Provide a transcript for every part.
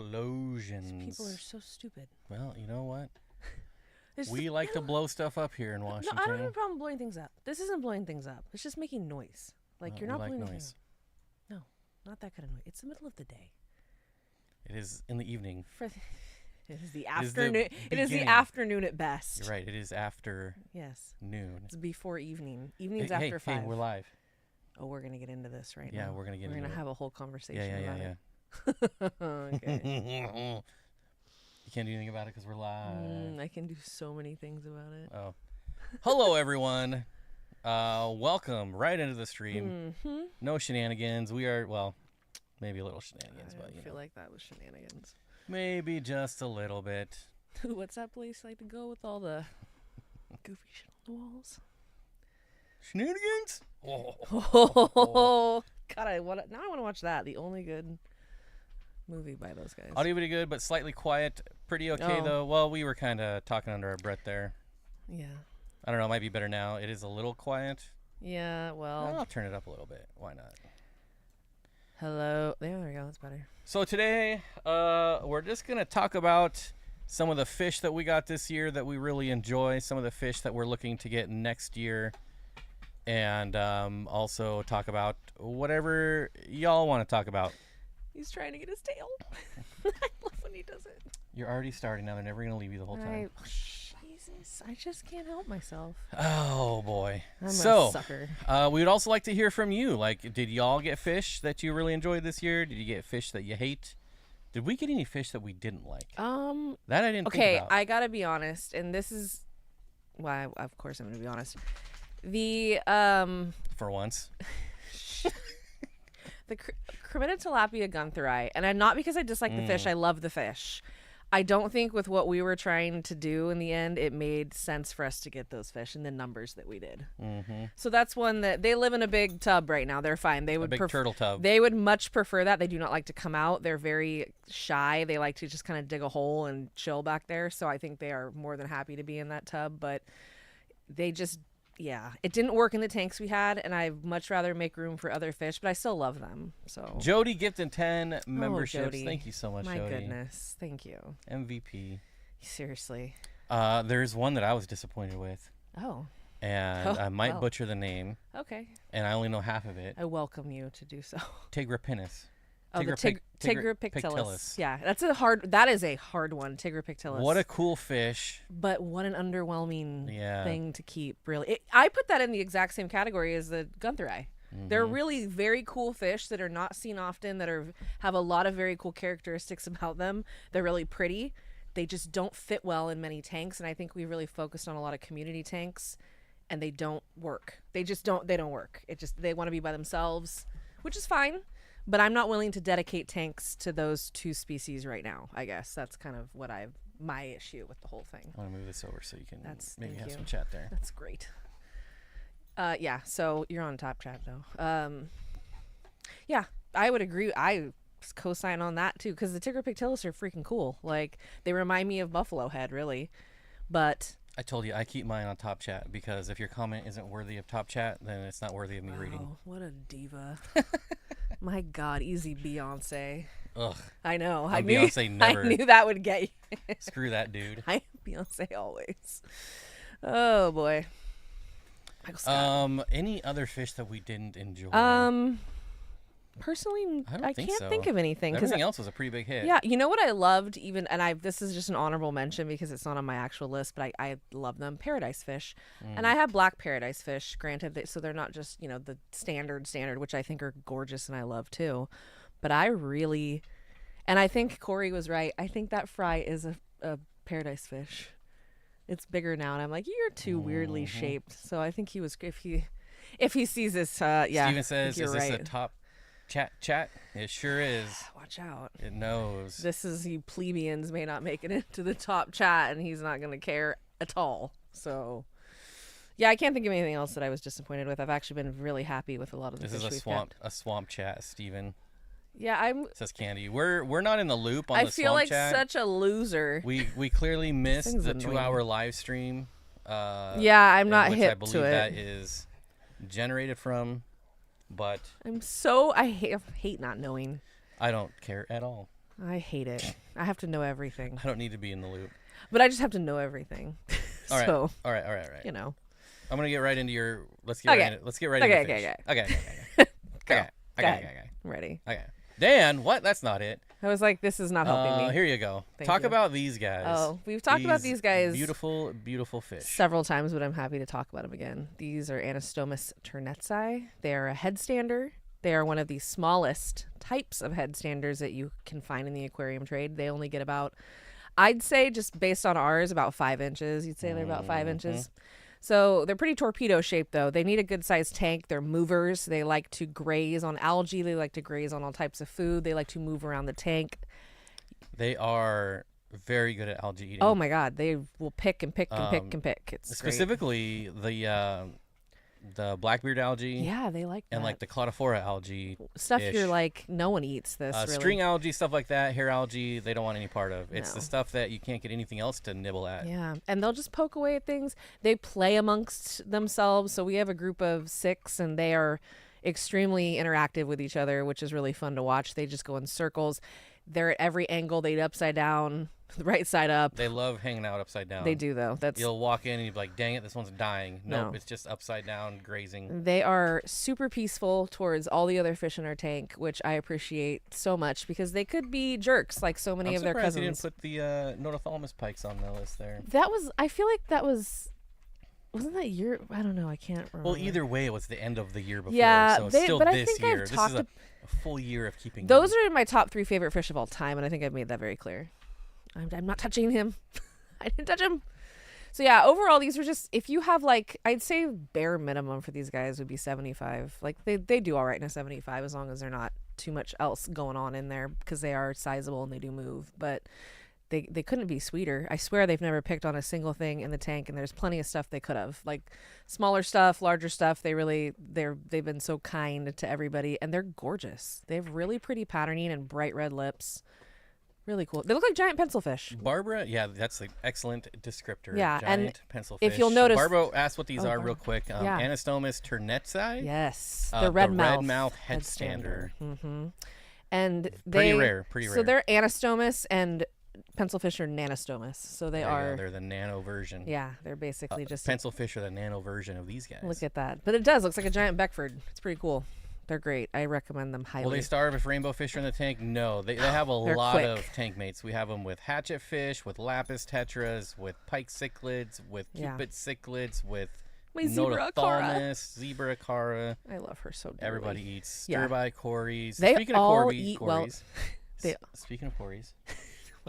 explosions. These people are so stupid. Well, you know what? We like to blow stuff up here in Washington. No, I don't have a problem blowing things up. This isn't blowing things up. It's just making noise. Like, you're not blowing noise. No, not that kind of noise. It's the middle of the day. It is in the evening. It is the afternoon. It is the afternoon at best. You're right. It is after. Yes. Noon. It's before evening. Evening's after 5. Hey, we're live. Oh, we're gonna get into this now. Yeah, we're gonna get into it. We're gonna have a whole conversation Yeah. about it. Okay. You can't do anything about it because we're live. I can do so many things about it. Oh. Hello, everyone. Welcome right into the stream. Mm-hmm. No shenanigans. We are, well, maybe a little shenanigans, but I feel like that was shenanigans. Maybe just a little bit. What's that place like to go with all the goofy shit on the walls? Shenanigans? Oh. God, I want to watch that. The only good movie by those guys. Audio pretty good, but slightly quiet. Pretty okay, though. Well, we were kind of talking under our breath there. Yeah. I don't know. It might be better now. It is a little quiet. Yeah, well. I'll turn it up a little bit. Why not? Hello. There we go. That's better. So today, we're just going to talk about some of the fish that we got this year that we really enjoy, some of the fish that we're looking to get next year, and also talk about whatever y'all want to talk about. He's trying to get his tail. I love when he does it. You're already starting now. They're never going to leave you the whole time. Jesus, I just can't help myself. Oh, boy. I'm a sucker. We would also like to hear from you. Like, did y'all get fish that you really enjoyed this year? Did you get fish that you hate? Did we get any fish that we didn't like? That I didn't think about. Okay, I got to be honest, and this is why, of course, I'm going to be honest. The, For once. The Chromitid tilapia guntherite, and not because I dislike the fish. I love the fish. I don't think with what we were trying to do in the end, it made sense for us to get those fish in the numbers that we did. Mm-hmm. So that's one that they live in a big tub right now. They're fine. They would a big turtle tub. They would much prefer that. They do not like to come out. They're very shy. They like to just kind of dig a hole and chill back there. So I think they are more than happy to be in that tub. But they just, yeah, it didn't work in the tanks we had, and I'd much rather make room for other fish, but I still love them. So Jody gifted 10 memberships. Jody. Thank you so much, My Jody. goodness. Thank you. MVP. Seriously. There's one that I was disappointed with. Oh. And I might butcher the name. Okay. And I only know half of it. I welcome you to do so. Tigrapinus. Oh, the Tigrapictillus. Yeah, that is a hard one, Tigrapictillus. What a cool fish. But what an underwhelming thing to keep, really. I put that in the exact same category as the guntherite. Mm-hmm. They're really very cool fish that are not seen often, that have a lot of very cool characteristics about them. They're really pretty. They just don't fit well in many tanks, and I think we really focused on a lot of community tanks, and they don't work. They don't work. They want to be by themselves, which is fine. But I'm not willing to dedicate tanks to those two species right now. I guess that's kind of my issue with the whole thing. I want to move this over so you can maybe have you. some chat there. That's great. Yeah, so you're on top chat though. Yeah, I would agree. I co-sign on that too, because the Tigrapictillus are freaking cool. Like, they remind me of buffalo head, really. But I told you I keep mine on top chat, because if your comment isn't worthy of top chat, then it's not worthy of me reading. What a diva. My God, easy Beyonce. Ugh. I know. Beyonce never. I knew that would get you. Screw that dude. I Beyonce always. Oh boy. Michael Scott. Any other fish that we didn't enjoy? Personally, I can't so. think of anything. Everything else was a pretty big hit. Yeah, you know what I loved, this is just an honorable mention because it's not on my actual list, but I love them, paradise fish. And I have black paradise fish, granted, so they're not just, the standard, which I think are gorgeous and I love too. But and I think Corey was right, I think that fry is a paradise fish. It's bigger now, and I'm like, you're too weirdly shaped. So I think he was, if he sees this, yeah. Steven says, is this right. a top chat? It sure is. Watch out. It knows. You plebeians may not make it into the top chat, and he's not going to care at all. So, yeah, I can't think of anything else that I was disappointed with. I've actually been really happy with a lot of the fish we've got. A swamp chat, Steven. Yeah, says Candy. We're not in the loop on the swamp chat. I feel like such a loser. We clearly missed the 2-hour live stream. Yeah, I'm not hip to it. I believe that is generated from, but I hate not knowing. I don't care at all. I hate it. I have to know everything. I don't need to be in the loop. But I just have to know everything. All right. So, all right. you know. I'm gonna get right into your. Let's get right into Okay. Okay. I'm ready. Okay. Dan, what? That's not it. I was like, this is not helping me. Here you go. Talk about these guys. Oh, we've talked about these guys beautiful, beautiful fish several times, but I'm happy to talk about them again. These are Anastomus turnetzi. They are a headstander. They are one of the smallest types of headstanders that you can find in the aquarium trade. They only get about, I'd say, just based on ours, about 5 inches. You'd say they're about 5 inches. So they're pretty torpedo shaped, though. They need a good sized tank. They're movers. They like to graze on algae. They like to graze on all types of food. They like to move around the tank. They are very good at algae eating. Oh my God, they will pick and pick and pick and pick. It's specifically great. The blackbeard algae. Yeah, they like that. And like the cladophora algae. Stuff you're like, no one eats this. Really. String algae, stuff like that, hair algae, they don't want any part of. It's the stuff that you can't get anything else to nibble at. Yeah, and they'll just poke away at things. They play amongst themselves. So we have a group of 6, and they are extremely interactive with each other, which is really fun to watch. They just go in circles. They're at every angle. They eat upside down, the right side up. They love hanging out upside down. They do, though. You'll walk in and you'll be like, dang it, this one's dying. Nope, it's just upside down grazing. They are super peaceful towards all the other fish in our tank, which I appreciate so much because they could be jerks like so many of their cousins. I'm surprised you didn't put the Nothothalamus pikes on the list there. I feel like that was... Wasn't that year? I don't know. I can't remember. Well, either way, it was the end of the year before. Yeah, so it's still but this I think year. I've talked this is a full year of keeping those them. are my top 3 favorite fish of all time, and I think I've made that very clear. I'm not touching him. I didn't touch him. So yeah, overall, these were just, if you have like, I'd say bare minimum for these guys would be 75. Like they do all right in a 75 as long as they're not too much else going on in there because they are sizable and they do move. But they couldn't be sweeter. I swear they've never picked on a single thing in the tank, and there's plenty of stuff they could have. Like smaller stuff, larger stuff. They've been so kind to everybody, and they're gorgeous. They have really pretty patterning and bright red lips. Really cool. They look like giant pencilfish. Barbara, yeah, that's an excellent descriptor. Yeah, giant pencilfish. If you'll notice, Barbara asked what these are real quick. Anastomus turnetzi. Yes, the red mouth headstander. Mm-hmm. And pretty rare. So they're Anastomus and pencilfish are Nanostomus. So they're the nano version. Yeah, they're basically just pencilfish are the nano version of these guys. Look at that. But it looks like a giant Beckford. It's pretty cool. They're great. I recommend them highly. Will they starve if rainbowfish are in the tank? No. They have a lot of tank mates. We have them with hatchetfish, with lapis tetras, with pike cichlids, with cupid cichlids, with Nothothalamus, zebra acara. I love her so dearly. Everybody eats stirby cories. Speaking of cories. Speaking of cories.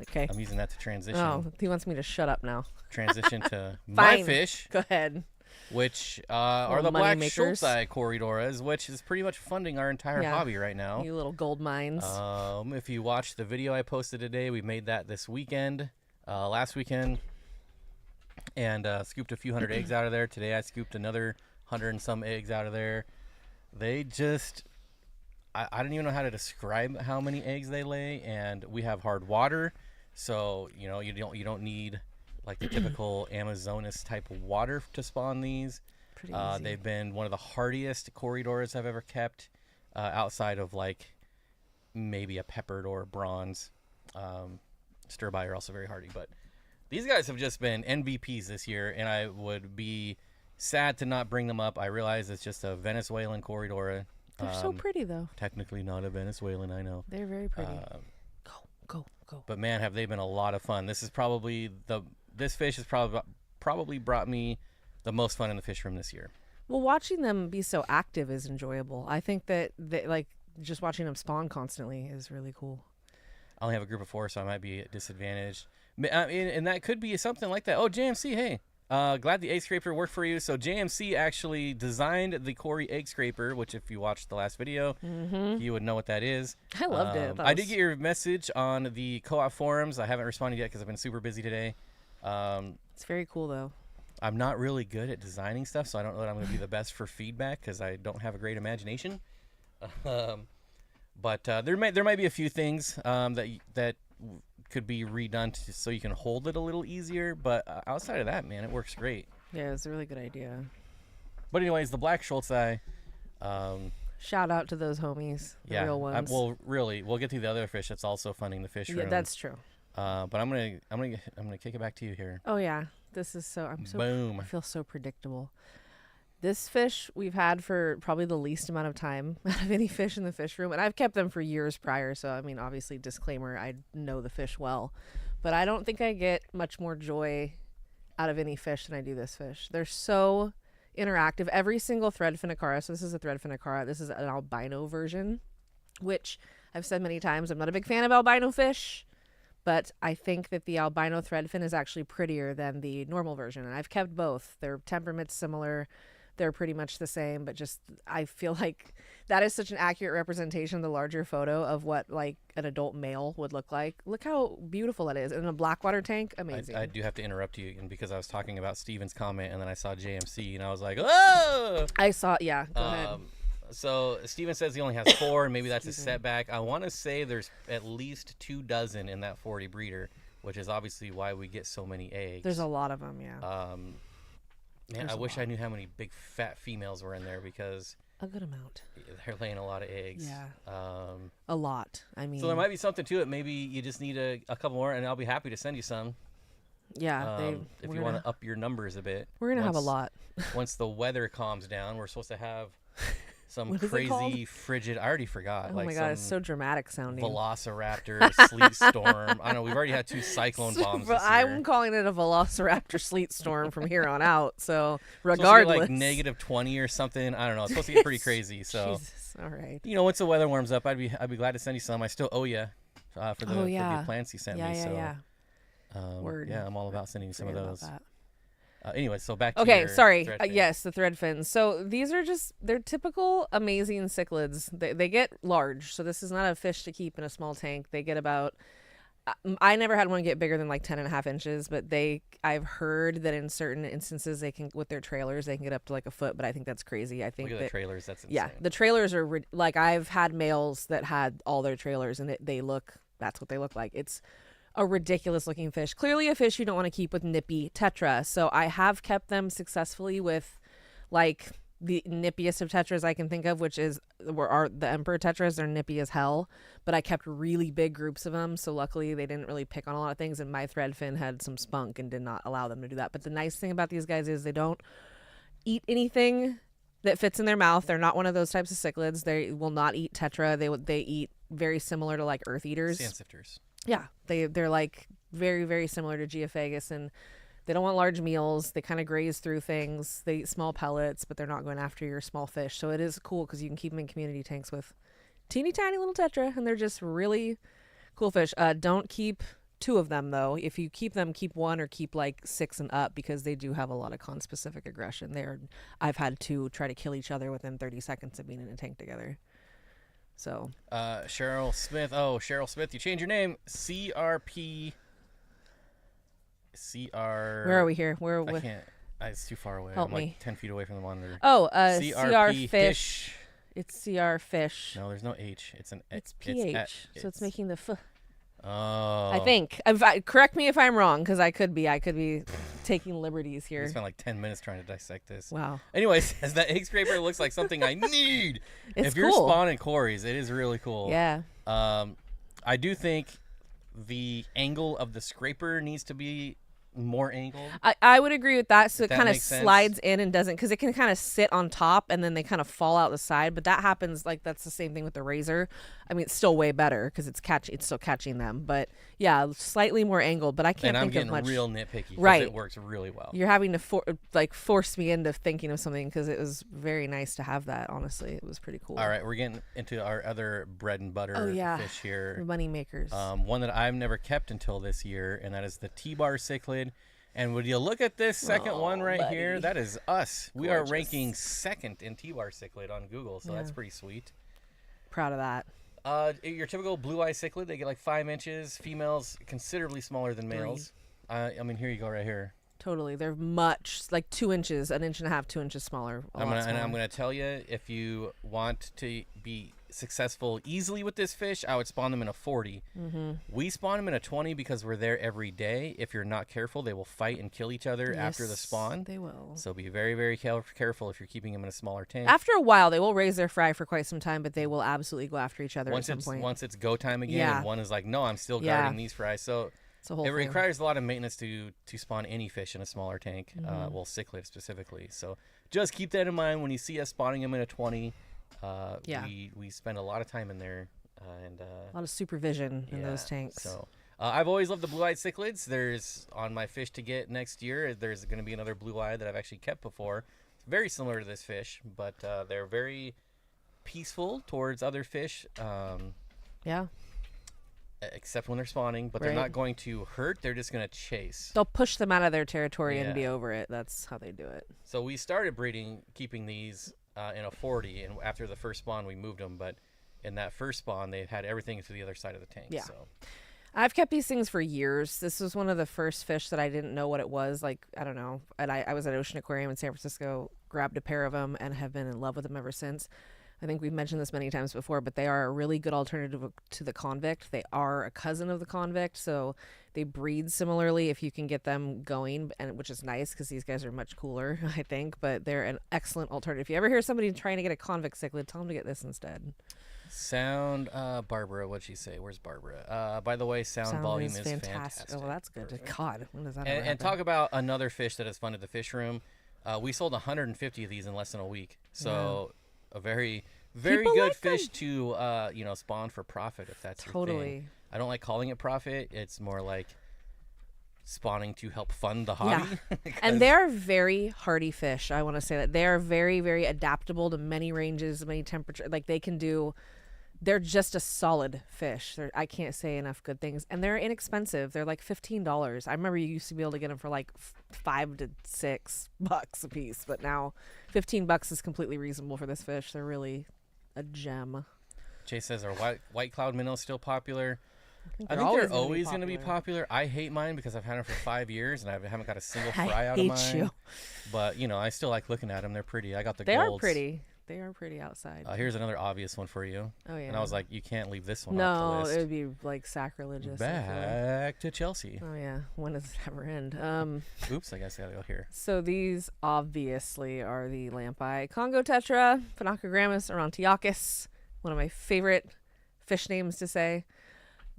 Okay. I'm using that to transition. Oh, he wants me to shut up now. Transition to my fish. Go ahead. Which are the black Schultzi corydoras, which is pretty much funding our entire hobby right now. You little gold mines. If you watched the video I posted today, we made that this weekend, last weekend, and scooped a few hundred eggs out of there. Today I scooped another 100 and some eggs out of there. They just... I don't even know how to describe how many eggs they lay, and we have hard water, so you don't need like the typical Amazonas type of water to spawn these. Pretty easy. They've been one of the hardiest corydoras I've ever kept, outside of like maybe a peppered or a bronze. Stirby are also very hardy, but these guys have just been MVPs this year, and I would be sad to not bring them up. I realize it's just a Venezuelan corydora. They're so pretty, though. Technically not a Venezuelan, I know. They're very pretty. Go. But man, have they been a lot of fun. This fish has probably brought me the most fun in the fish room this year. Well, watching them be so active is enjoyable. I think that just watching them spawn constantly is really cool. I only have a group of 4, so I might be disadvantaged. And that could be something like that. Oh, JMC, hey. Glad the egg scraper worked for you. So JMC actually designed the Cory egg scraper, which if you watched the last video, you would know what that is. I loved it. I did get your message on the co-op forums. I haven't responded yet because I've been super busy today. It's very cool, though. I'm not really good at designing stuff, so I don't know that I'm going to be the best for feedback because I don't have a great imagination. But there might be a few things that could be redone so you can hold it a little easier, but outside of that, man, it works great. Yeah, it's a really good idea. But anyways, the black Schultzi, Shout out to those homies, the real ones. Well, really, we'll get to the other fish that's also funding the fish room. Yeah, that's true. But I'm gonna kick it back to you here. Oh yeah, this is so. Boom. I feel so predictable. This fish we've had for probably the least amount of time out of any fish in the fish room, and I've kept them for years prior. So I mean, obviously, disclaimer: I know the fish well, but I don't think I get much more joy out of any fish than I do this fish. They're so interactive. Every single threadfin acara. So this is a threadfin acara. This is an albino version, which I've said many times. I'm not a big fan of albino fish, but I think that the albino threadfin is actually prettier than the normal version, and I've kept both. Their temperament's similar. They're pretty much the same, but just I feel like that is such an accurate representation of the larger photo of what like an adult male would look like. Look how beautiful that is in a blackwater tank. Amazing. I do have to interrupt you, and because I was talking about Steven's comment, and then I saw JMC, and I was like, oh! I saw, yeah. Go ahead. So Steven says he only has 4, and maybe that's a setback. I want to say there's at least 2 dozen in that 40 breeder, which is obviously why we get so many eggs. There's a lot of them, yeah. Man, I wish I knew how many big fat females were in there because a good amount. They're laying a lot of eggs. Yeah. A lot. I mean. So there might be something to it. Maybe you just need a couple more, and I'll be happy to send you some. Yeah. If you want to up your numbers a bit. We're gonna have a lot. Once the weather calms down, we're supposed to have some crazy frigid. I already forgot. Oh my god, it's so dramatic sounding. Velociraptor sleet storm. I don't know. We've already had 2 cyclone bombs this year. I'm calling it a Velociraptor sleet storm from here on out. So regardless, it's like -20 or something. I don't know. It's supposed to get pretty crazy. So Jesus. All right. Once the weather warms up, I'd be glad to send you some. I still owe you for the plants you sent me. Yeah. Word. Yeah, I'm all about sending you some of those. Anyway, so back to okay, sorry. Yes, the thread fins. So these are they're typical amazing cichlids. They get large, so this is not a fish to keep in a small tank. They get about, I never had one get bigger than like 10.5 inches, but I've heard that in certain instances they can, with their trailers, they can get up to like a foot, but I think that's crazy. I think Look at the trailers, that's insane. Yeah, the trailers are, like I've had males that had all their trailers and that's what they look like. It's a ridiculous looking fish. Clearly a fish you don't want to keep with nippy tetra. So I have kept them successfully with like the nippiest of tetras I can think of, which is the emperor tetras. They're nippy as hell, but I kept really big groups of them. So luckily they didn't really pick on a lot of things, and my threadfin had some spunk and did not allow them to do that. But the nice thing about these guys is they don't eat anything that fits in their mouth. They're not one of those types of cichlids. They will not eat tetra. They eat very similar to like eartheaters. Sand sifters. Yeah, they're like very, very similar to Geophagus, and they don't want large meals. They kind of graze through things. They eat small pellets, but they're not going after your small fish. So it is cool because you can keep them in community tanks with teeny tiny little tetra, and they're just really cool fish. Don't keep 2 of them though. If you keep them, keep 1 or keep like 6 and up, because they do have a lot of conspecific aggression. I've had 2 try to kill each other within 30 seconds of being in a tank together. So Cheryl Smith. Oh, Cheryl Smith, you changed your name. CR. Where are we here? I can't. It's too far away. Help I'm me. like 10 feet away from the monitor. Oh, CR fish. It's CR fish. No, there's no H. It's PH. So it's making the f. Oh. I think. Correct me if I'm wrong, because I could be taking liberties here. I spent like 10 minutes trying to dissect this. Wow. Anyways, as that egg scraper looks like something I need. It's if you're cool. spawning cories, it is really cool. Yeah. I do think the angle of the scraper needs to be more angled. I would agree with that. So it kind of makes slides sense. in and doesn't, because it can kind of sit on top and then they kind of fall out the side. But that happens, like that's the same thing with the razor. I mean, it's still way better because it's still catching them. But yeah, slightly more angled. But I can't think of much. And I'm getting real nitpicky. Right. It works really well. You're having to force me into thinking of something, because it was very nice to have that. Honestly, it was pretty cool. All right, we're getting into our other bread and butter fish here. The money makers. One that I've never kept until this year, and that is the T-bar cichlid. And would you look at this second one right here? That is us. We are ranking 2nd in T-bar cichlid on Google, so that's pretty sweet. Proud of that. Your typical blue-eye cichlid, they get like 5 inches. Females considerably smaller than males. I mean, here you go, right here. Totally, they're much like 2 inches, 1.5 inches, 2 inches smaller. I'm gonna tell you, if you want to be successful easily with this fish, I would spawn them in a 40. We spawn them in a 20 because we're there every day. If you're not careful, they will fight and kill each other after the spawn. They will. So be very, very careful if you're keeping them in a smaller tank. After a while, they will raise their fry for quite some time, but they will absolutely go after each other at some point. Once it's go time again, and one is like, no, I'm still guarding these fries. So it requires a lot of maintenance to spawn any fish in a smaller tank. Well, cichlid specifically. So just keep that in mind when you see us spawning them in a 20. We spend a lot of time in there and a lot of supervision in those tanks. So I've always loved the blue-eyed cichlids. There's on my fish to get next year. There's going to be another blue-eye that I've actually kept before. It's very similar to this fish, but they're very peaceful towards other fish. Except when they're spawning, but they're not going to hurt. They're just going to chase. They'll push them out of their territory and be over it. That's how they do it. So we started keeping these in a 40, and after the first spawn, we moved them. But in that first spawn, they had everything to the other side of the tank. Yeah. So I've kept these things for years. This was one of the first fish that I didn't know what it was. Like, I don't know. And I was at Ocean Aquarium in San Francisco, grabbed a pair of them, and have been in love with them ever since. I think we've mentioned this many times before, but they are a really good alternative to the convict. They are a cousin of the convict, so they breed similarly if you can get them going, and which is nice because these guys are much cooler, I think, but they're an excellent alternative. If you ever hear somebody trying to get a convict cichlid, tell them to get this instead. Sound, Barbara, what'd she say? Where's Barbara? By the way, sound volume is fantastic. Oh, well, that's good. Perfect. God, when does that and talk about another fish that has funded the fish room. We sold 150 of these in less than a week, so a very good like fish to spawn for profit if that's your thing. I don't like calling it profit. It's more like spawning to help fund the hobby. And they're very hardy fish. I want to say that they are very, very adaptable to many ranges, many temperatures. Like they're just a solid fish. I can't say enough good things, and they're inexpensive. They're like $15. I remember you used to be able to get them for like $5 to $6 a piece, but now $15 is completely reasonable for this fish. They're really a gem. Jay says, "Are white cloud minnows still popular?" I think they're always going to be popular. I hate mine because I've had them for 5 years and I haven't got a single fry out of mine. I hate you. But I still like looking at them. They're pretty. I got the golds. They are pretty. They are pretty outside. Here's another obvious one for you. Oh, yeah. And I was like, you can't leave this one off the list. No, it would be like sacrilegious. Back to Chelsea. Oh, yeah. When does it ever end? Oops, I guess I got to go here. So these obviously are the lampi congo tetra, Phenacogrammus orontiacus, one of my favorite fish names to say.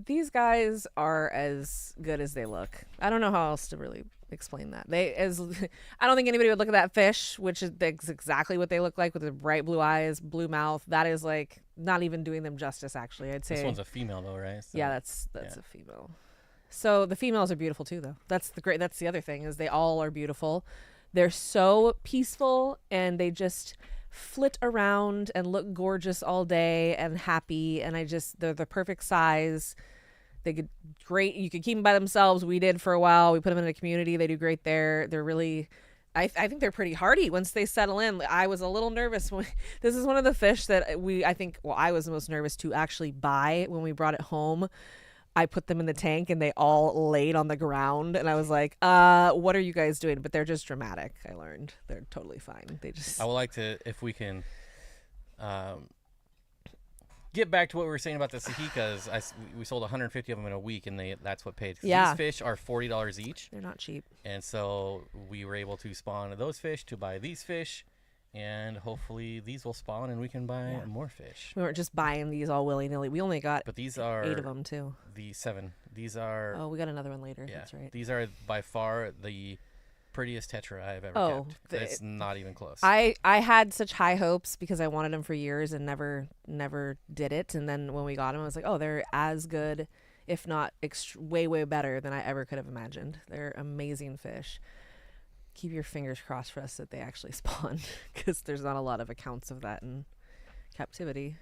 These guys are as good as they look. I don't know how else to really explain that. I don't think anybody would look at that fish, which is exactly what they look like with the bright blue eyes, blue mouth. That is like not even doing them justice, actually. I'd say this one's a female though, right? So, yeah, that's a female. So the females are beautiful too, though. That's the other thing is they all are beautiful. They're so peaceful and they just flit around and look gorgeous all day and happy, and they're the perfect size. They could great. You could keep them by themselves. We did for a while. We put them in a community. They do great there. They're really, I think they're pretty hardy once they settle in. I was a little nervous this is one of the fish that I was the most nervous to actually buy when we brought it home. I put them in the tank and they all laid on the ground, and I was like, what are you guys doing? But they're just dramatic. I learned they're totally fine. I would like to, if we can, get back to what we were saying about the cichlid. We sold 150 of them in a week, and that's what paid. These fish are $40 each. They're not cheap. And so we were able to spawn those fish to buy these fish, and hopefully these will spawn and we can buy more fish. We weren't just buying these all willy-nilly. We only got but these are 8 of them too. The 7. These are... Oh, we got another one later. Yeah, that's right. These are by far the prettiest tetra I've ever kept. It's not even close. I had such high hopes because I wanted them for years and never did it. And then when we got them, I was like, oh, they're as good, if not way better than I ever could have imagined. They're amazing fish. Keep your fingers crossed for us that they actually spawn, because there's not a lot of accounts of that in captivity.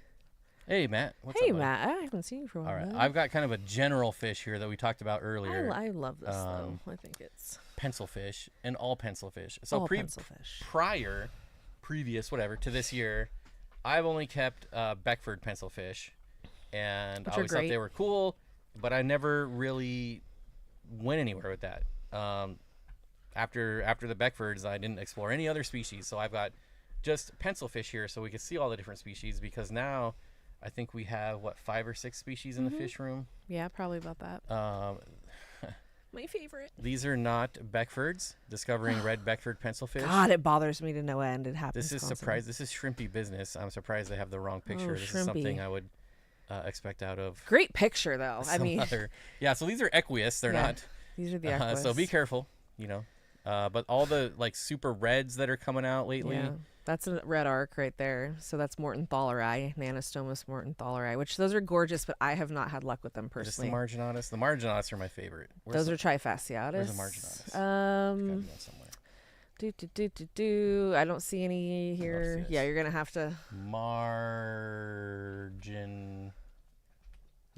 Hey, Matt. What's up, Matt? I haven't seen you for a while. All right. I've got kind of a general fish here that we talked about earlier. I love this, though. I think it's... pencilfish and all pencilfish. So previous, whatever, to this year, I've only kept Beckford pencilfish, and I always thought they were cool, but I never really went anywhere with that. After the Beckfords, I didn't explore any other species, so I've got just pencilfish here so we can see all the different species, because now I think we have, 5 or 6 species in the fish room? Yeah, probably about that. My favorite. These are not Beckfords. Discovering red Beckford pencilfish. God, it bothers me to no end. It happens. This is surprise. This is shrimpy business. I'm surprised they have the wrong picture. This is something I would expect out of. Great picture, though. I mean, yeah. So these are aqueous. They're not. These are the aqueous. So be careful. But all the super reds that are coming out lately. Yeah. That's a red arc right there. So that's Morton thalleri, Nanostomus Morton thalleri, which those are gorgeous, but I have not had luck with them personally. Just the marginatus. The marginatus are my favorite. Those are trifasciatus. Where's the marginatus? I don't see any here. Yeah, you're gonna have to. Margin.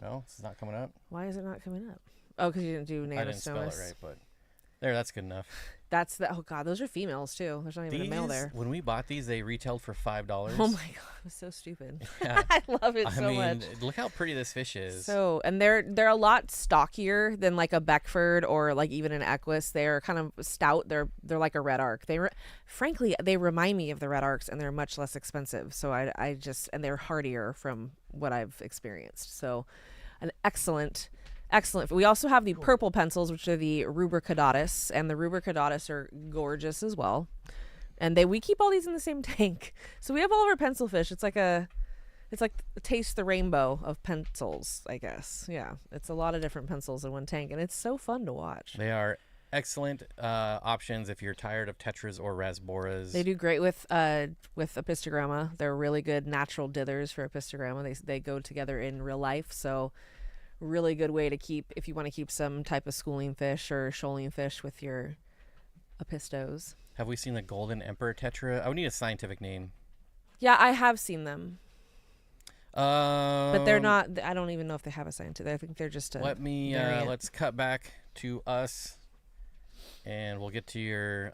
No, it's not coming up. Why is it not coming up? Oh, because you didn't do Nanostomus. I didn't spell it right, but there, that's good enough. That's the. Oh God, those are females too. There's not even a male there. When we bought these, they retailed for $5. Oh my God, it was so stupid. Yeah. I love it so much. Look how pretty this fish is. So, and they're a lot stockier than like a Beckford or like even an Equus. They're kind of stout. They're like a red arc. Frankly, they remind me of the red arcs, and they're much less expensive. So I just, and they're hardier from what I've experienced. So, an excellent. We also have the purple pencils, which are the Rubricaudatus, and the Rubricaudatus are gorgeous as well. And we keep all these in the same tank. So we have all of our pencil fish. It's like taste the rainbow of pencils, I guess. Yeah, it's a lot of different pencils in one tank, and it's so fun to watch. They are excellent options if you're tired of tetras or rasboras. They do great with apistogramma. They're really good natural dithers for apistogramma. They go together in real life, so. Really good way to keep if you want to keep some type of schooling fish or shoaling fish with your apistos. Have we seen the golden emperor tetra? I would need a scientific name. Yeah, I have seen them. But they're not. I don't even know if they have a scientific. I think they're just a. Let's cut back to us, and we'll get to your.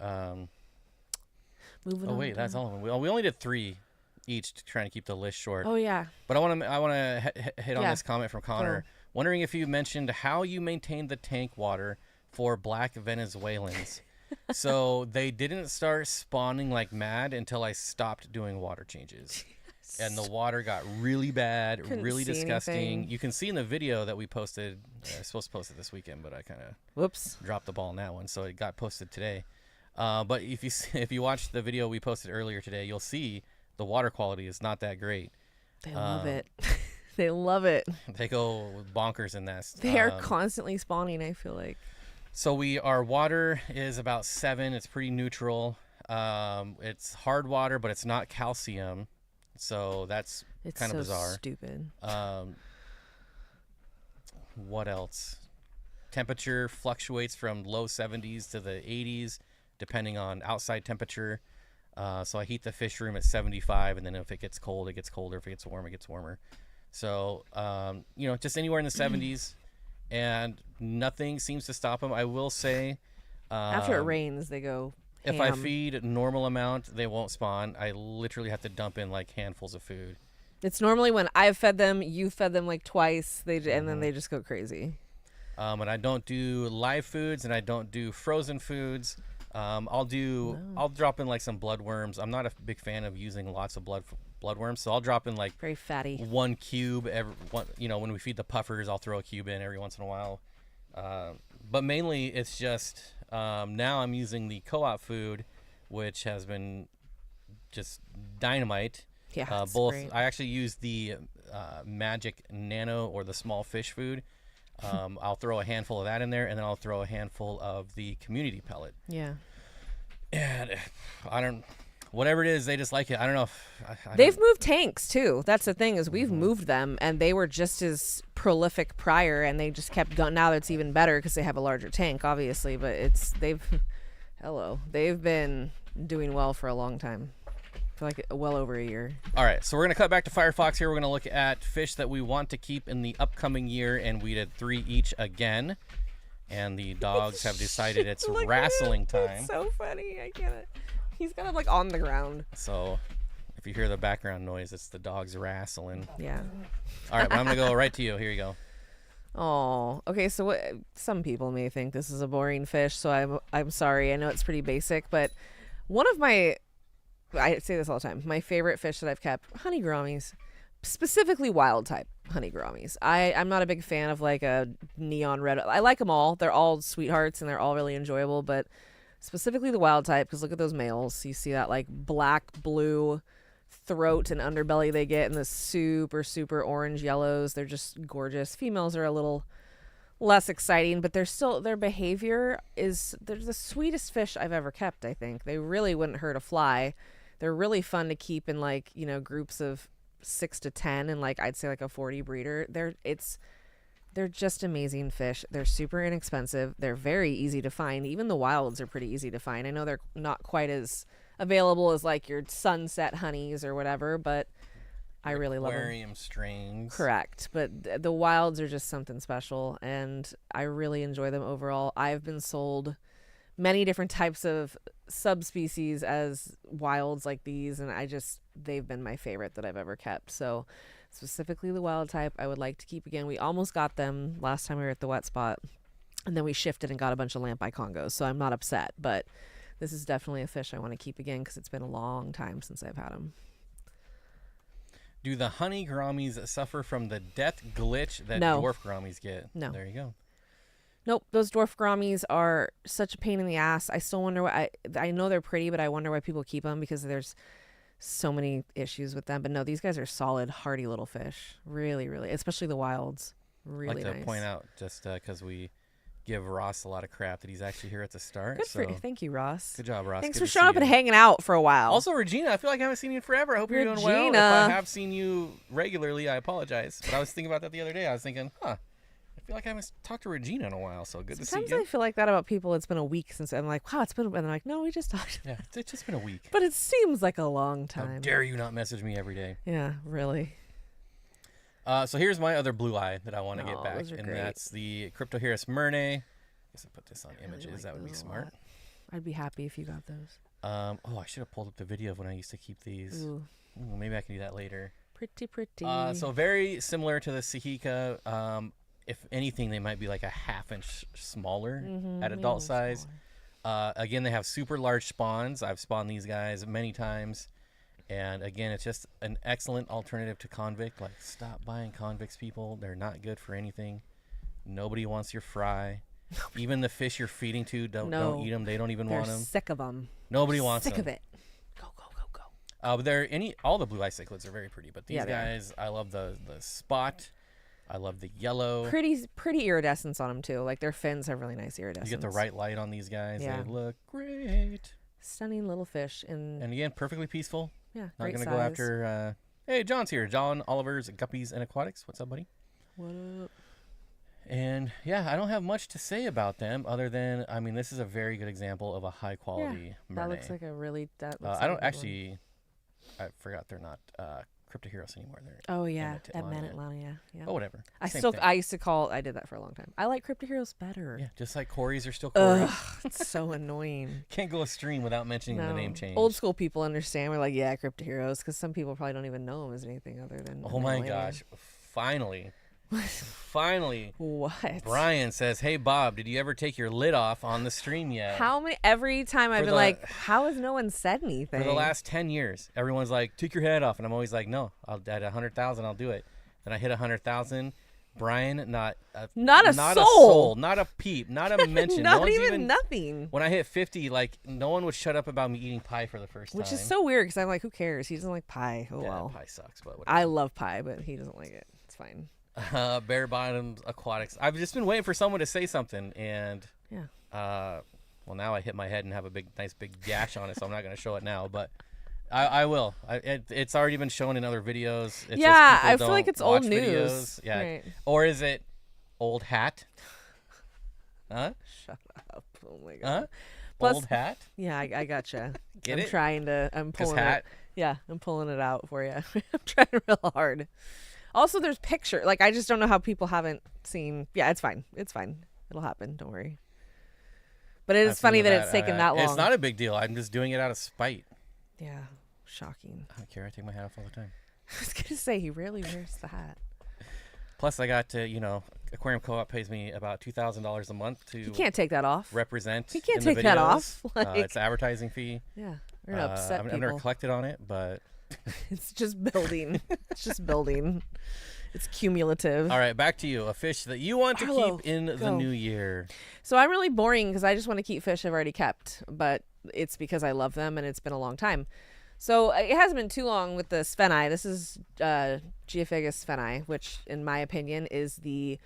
Moving on. Oh wait, that's all of them. We only did 3. Each, trying to keep the list short. Oh yeah. But I want to hit on this comment from Connor. Cool. Wondering if you mentioned how you maintained the tank water for black Venezuelans. So they didn't start spawning like mad until I stopped doing water changes. And the water got really bad, really disgusting. Anything. You can see in the video that we posted. I was supposed to post it this weekend, but I kind of dropped the ball on that one, so it got posted today. But if you watch the video we posted earlier today, you'll see the water quality is not that great. They love it. They love it. They go bonkers in this. They are constantly spawning, I feel like. So our water is about 7. It's pretty neutral. It's hard water, but it's not calcium. So that's kind of bizarre. Stupid. What else? Temperature fluctuates from low 70s to the 80s, depending on outside temperature. So I heat the fish room at 75, and then if it gets cold, it gets colder. If it gets warm, it gets warmer. So, just anywhere in the 70s, and nothing seems to stop them. I will say, after it rains, they go ham. If I feed a normal amount, they won't spawn. I literally have to dump in like handfuls of food. It's normally when I've fed them, you've fed them like twice, and then they just go crazy. And I don't do live foods, and I don't do frozen foods. I'll drop in like some bloodworms. I'm not a big fan of using lots of bloodworms, so I'll drop in like very fatty 1 cube when we feed the puffers, I'll throw a cube in every once in a while. But mainly it's just now I'm using the co-op food, which has been just dynamite. Yeah, great. I actually use the Magic Nano or the small fish food. I'll throw a handful of that in there, and then I'll throw a handful of the community pellet. Yeah. And whatever it is, they just like it. I don't know if they've moved tanks too. That's the thing is we've moved them, and they were just as prolific prior, and they just kept going. Now it's even better because they have a larger tank, obviously. But they've been doing well for a long time. For like well over a year. All right, so we're going to cut back to Firefox here. We're going to look at fish that we want to keep in the upcoming year, and we did 3 each again. And the dogs have decided it's wrestling time. It's so funny. I can't. He's kind of like on the ground. So if you hear the background noise, it's the dogs wrestling. Yeah. All right, but I'm going to go right to you. Here you go. Oh, okay. So some people may think this is a boring fish, so I'm sorry. I know it's pretty basic, but one of my... I say this all the time. My favorite fish that I've kept, honey gouramis. specifically wild type honey gouramis. I'm not a big fan of like a neon red. I like them all. They're all sweethearts and they're all really enjoyable, but specifically the wild type, because look at those males. You see that like black, blue throat and underbelly they get, and the super, super orange yellows. They're just gorgeous. Females are a little less exciting, but their behavior they're the sweetest fish I've ever kept. I think they really wouldn't hurt a fly. They're really fun to keep in like, you know, groups of 6 to 10 and like I'd say like a 40 breeder. They're just amazing fish. They're super inexpensive. They're very easy to find. Even the wilds are pretty easy to find. I know they're not quite as available as like your sunset honeys or whatever, but I really love them. Aquarium strains. Correct. But the wilds are just something special, and I really enjoy them overall. I've been sold many different types of subspecies as wilds like these, and they've been my favorite that I've ever kept. So specifically the wild type I would like to keep again. We almost got them last time we were at the wet spot, and then we shifted and got a bunch of lamp-eye congos, so I'm not upset. But this is definitely a fish I want to keep again because it's been a long time since I've had them. Do the honey gouramis suffer from the death glitch that No. dwarf gouramis get? No. There you go. Nope, those dwarf gouramis are such a pain in the ass. I still wonder why. I know they're pretty, but I wonder why people keep them because there's so many issues with them. But no, these guys are solid, hardy little fish. Really, really, especially the wilds. Really I'd like nice. to point out, just because we give Ross a lot of crap, that he's actually here at the start. Good for you. Thank you, Ross. Good job, Ross. Thanks Good for to showing see up and you. hanging out for a while. Also, Regina, I feel like I haven't seen you in forever. I hope you're doing well. If Regina. I have seen you regularly, I apologize. But I was thinking about that the other day. I was thinking, I feel like I haven't talked to Regina in a while, so good to see Sometimes you. I feel like that about people. It's been a week since I'm like, wow, it's been. And they're like, no, we just talked. Yeah, it's just been a week. But it seems like a long How time. dare you not message me every day? Yeah, really. So here's my other blue eye that I want to get back, those are and great. that's the Cryptoheros myrnae. I guess I put this on I really images. like That would be those a smart. lot. I'd be happy if you got those. I should have pulled up the video of when I used to keep these. Ooh, Maybe I can do that later. pretty. So very similar to the Sahika. If anything, they might be like a half-inch smaller at adult size. Again, they have super large spawns. I've spawned these guys many times. And again, it's just an excellent alternative to convict. Like, stop buying convicts, people. They're not good for anything. Nobody wants your fry. Even the fish you're feeding to don't eat them. They don't even want them. Sick of them. Nobody wants them. Sick of it. Go. But all the blue eye cichlids are very pretty. But these Yeah, they are. guys, I love the spot. I love the yellow. Pretty iridescence on them too. Like their fins have really nice iridescence. You get the right light on these guys. Yeah. They look great. Stunning little fish And again, perfectly peaceful. yeah, Not great going to size. go after... hey, John's here. John Oliver's Guppies and Aquatics. What's up, buddy? What up? And yeah, I don't have much to say about them other than, I mean, this is a very good example of a high quality That Myrnae. looks like a really. That looks I like a don't good one. actually, I forgot they're not Cryptoheros anymore. They're Oh yeah, Emmett at Titlania. Manatlana, yeah. Oh, whatever. I Same still thing. I used to call. I did that for a long time. I like Cryptoheros better. Yeah, just like Corys are still Corys. Ugh, it's so annoying. Can't go a stream without mentioning the No. name change. Old school people understand. We're like, yeah, Cryptoheros, because some people probably don't even know them as anything other than. Oh my Manatlana. gosh. Finally, What? Brian says, hey, Bob, did you ever take your lid off on the stream yet? How many? Every time I've For been the- like, how has no one said anything? For the last 10 years, everyone's like, take your head off. And I'm always like, no, at 100,000, I'll do it. Then I hit 100,000. Brian, not a soul, not a peep, not a mention. Not No one's even nothing. When I hit 50, like, no one would shut up about me eating pie for the first time. Which is so weird because I'm like, who cares? He doesn't like pie. Oh yeah, well. pie sucks, but whatever. I love pie, but he doesn't like it. It's fine. Bare Bottoms Aquatics. I've just been waiting for someone to say something, and Yeah. well, now I hit my head and have a nice big gash on it, so I'm not going to show it now, but I will. It's already been shown in other videos. It's Yeah, just people I feel like don't it's old watch news. videos. Yeah, Right. or is it old hat? Huh? Shut up. Oh my god. Huh? Plus- Old hat? Yeah, I gotcha. Get I'm it? trying to. I'm 'Cause pulling hat. it. Yeah, I'm pulling it out for you. I'm trying real hard. Also, there's picture. Like, I just don't know how people haven't seen. Yeah, it's fine. It's fine. It'll happen. Don't worry. But it is funny that it's taken that long. It's not a big deal. I'm just doing it out of spite. Yeah, shocking. I don't care. I take my hat off all the time. I was gonna say he rarely wears the hat. Plus, I got to, Aquarium Co-op pays me about $2,000 a month to You can't take that off. represent. You can't in the take that videos. off. Like, It's an advertising fee. yeah, we're gonna upset I've people. never collected on it, but It's just building. It's just building. It's cumulative. All right, back to you. A fish that you want to keep in the new year. So I'm really boring because I just want to keep fish I've already kept, but it's because I love them and it's been a long time. So it hasn't been too long with the Spheni. This is Geophagus spheni, which in my opinion is the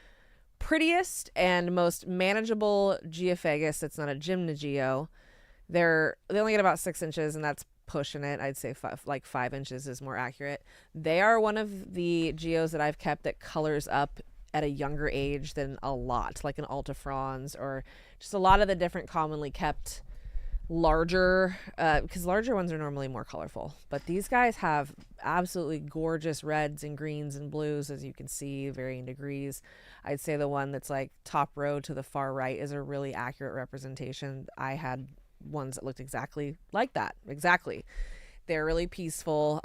prettiest and most manageable Geophagus. It's not a gymnogeo. They only get about 6 inches, and that's pushing it. I'd say 5 inches is more accurate. They are one of the geos that I've kept that colors up at a younger age than a lot, like an Altifrons or just a lot of the different commonly kept larger, because larger ones are normally more colorful. But these guys have absolutely gorgeous reds and greens and blues, as you can see, varying degrees. I'd say the one that's like top row to the far right is a really accurate representation. I had ones that looked exactly like that. Exactly. They're really peaceful,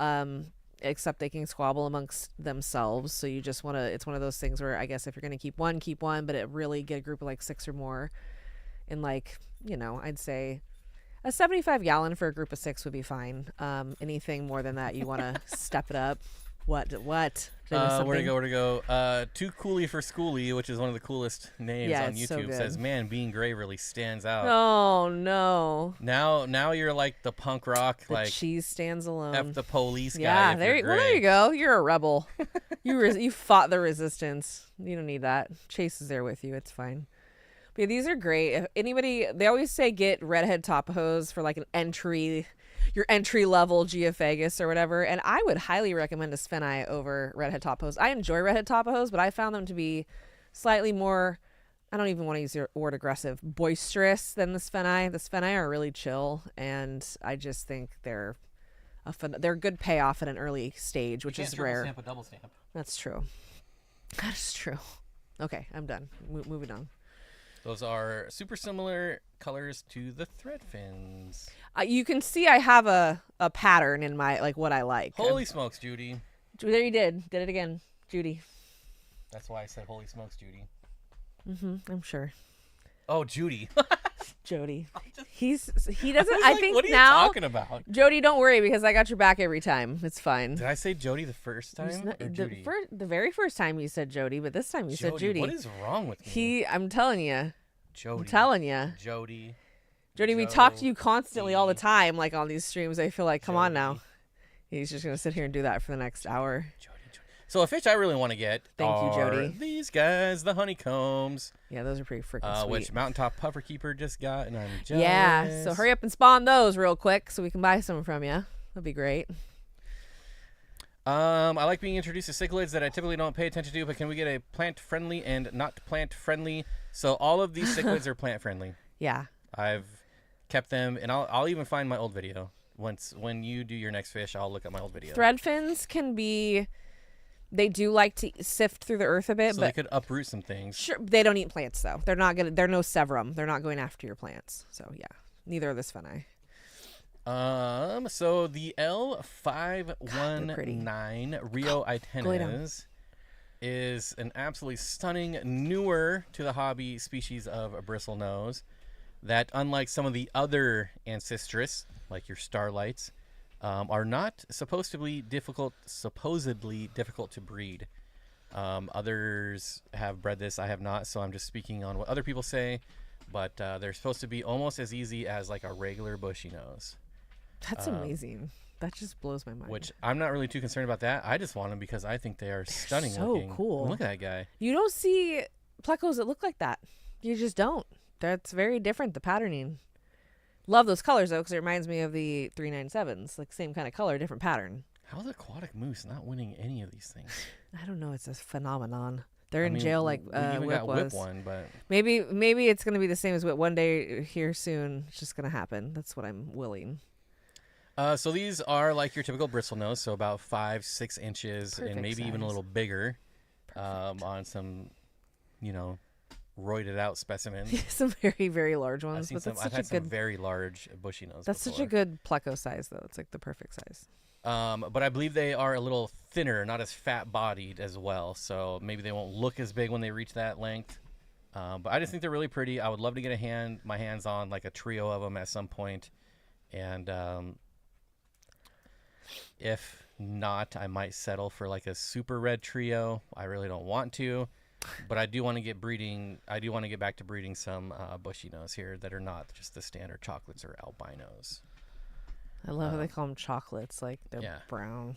except they can squabble amongst themselves. So you just want to, it's one of those things where I guess if you're going to keep one, but it really get a group of like 6 or more. And like, you know, I'd say a 75 gallon for a group of 6 would be fine. Anything more than that, you want to step it up. What? Where to go? Too Cooley for Schooly, which is one of the coolest names on YouTube, so says, "Man, being gray really stands out." Oh no! Now you're like the punk rock, the like cheese stands alone. F the police guy. Yeah, there you go. You're a rebel. You fought the resistance. You don't need that. Chase is there with you. It's fine. But yeah, these are great. If anybody, they always say get redhead topahos for like your entry level Geophagus or whatever. And I would highly recommend a spheni over redhead topahos. I enjoy redhead topahos, but I found them to be slightly more, I don't even want to use your word aggressive, boisterous than the spheni. The spheni are really chill, and I just think they're a good payoff at an early stage, which is rare. Stamp a double stamp. That's true. That is true. Okay, I'm done. Moving on. Those are super similar colors to the threadfins. You can see I have a pattern in my, like, what I like. Holy smokes, Judy. There you did it again, Judy. That's why I said holy smokes, Judy. I'm sure. Oh, Judy. Jody. He doesn't, I think what are you now, talking about? Jody, don't worry, because I got your back every time. It's fine. Did I say Jody the first time or Judy? The very first time you said Jody, but this time you said Judy. What is wrong with me? I'm telling you. Jody. I'm telling you. Jody, we talk to you constantly all the time, like on these streams. I feel like, come on now. He's just going to sit here and do that for the next hour. Jody. So a fish I really want to get Thank you, Jody. These guys, the honeycombs. Yeah, those are pretty freaking sweet. Which Mountaintop Puffer Keeper just got, and I'm jealous. Yeah, so hurry up and spawn those real quick so we can buy some from you. That'd be great. I like being introduced to cichlids that I typically don't pay attention to, but can we get a plant-friendly and not plant-friendly? So all of these cichlids are plant-friendly. Yeah. I've kept them, and I'll even find my old video. When you do your next fish, I'll look at my old video. Threadfins can be... They do like to sift through the earth a bit, so but they could uproot some things. Sure, they don't eat plants though. They're not gonna. They're no severum. They're not going after your plants. So yeah, neither are the spheni. So the L519 Rio Itenes is an absolutely stunning, newer to the hobby species of bristlenose that, unlike some of the other ancestress, like your starlights, are not supposedly difficult to breed. Others have bred this, I have not, so I'm just speaking on what other people say, but they're supposed to be almost as easy as like a regular bushy nose. That's amazing. That just blows my mind. Which I'm not really too concerned about that. I just want them because I think they are stunning looking. So cool. Look at that guy. You don't see plecos that look like that. You just don't. That's very different, the patterning. Love those colors, though, because it reminds me of the 397s. Like, same kind of color, different pattern. How's aquatic moose not winning any of these things? I don't know. It's a phenomenon. They're in jail like Whip got was. Whip one, but... Maybe it's going to be the same as Whip one day here soon. It's just going to happen. That's what I'm willing. So these are like your typical bristlenose, so about 5-6 inches, Perfect and maybe size. even a little bigger on some, roided out specimens. Some very, very large ones. I've had some very large bushy nose. That's such a good pleco size, though. It's like the perfect size. But I believe they are a little thinner, not as fat-bodied as well, so maybe they won't look as big when they reach that length. But I just think they're really pretty. I would love to get my hands on like a trio of them at some point, and If not, I might settle for like a super red trio. I really don't want to, but I do want to get breeding. I do want to get back to breeding some bushy nose here that are not just the standard chocolates or albinos. I love how they call them chocolates. Like they're brown.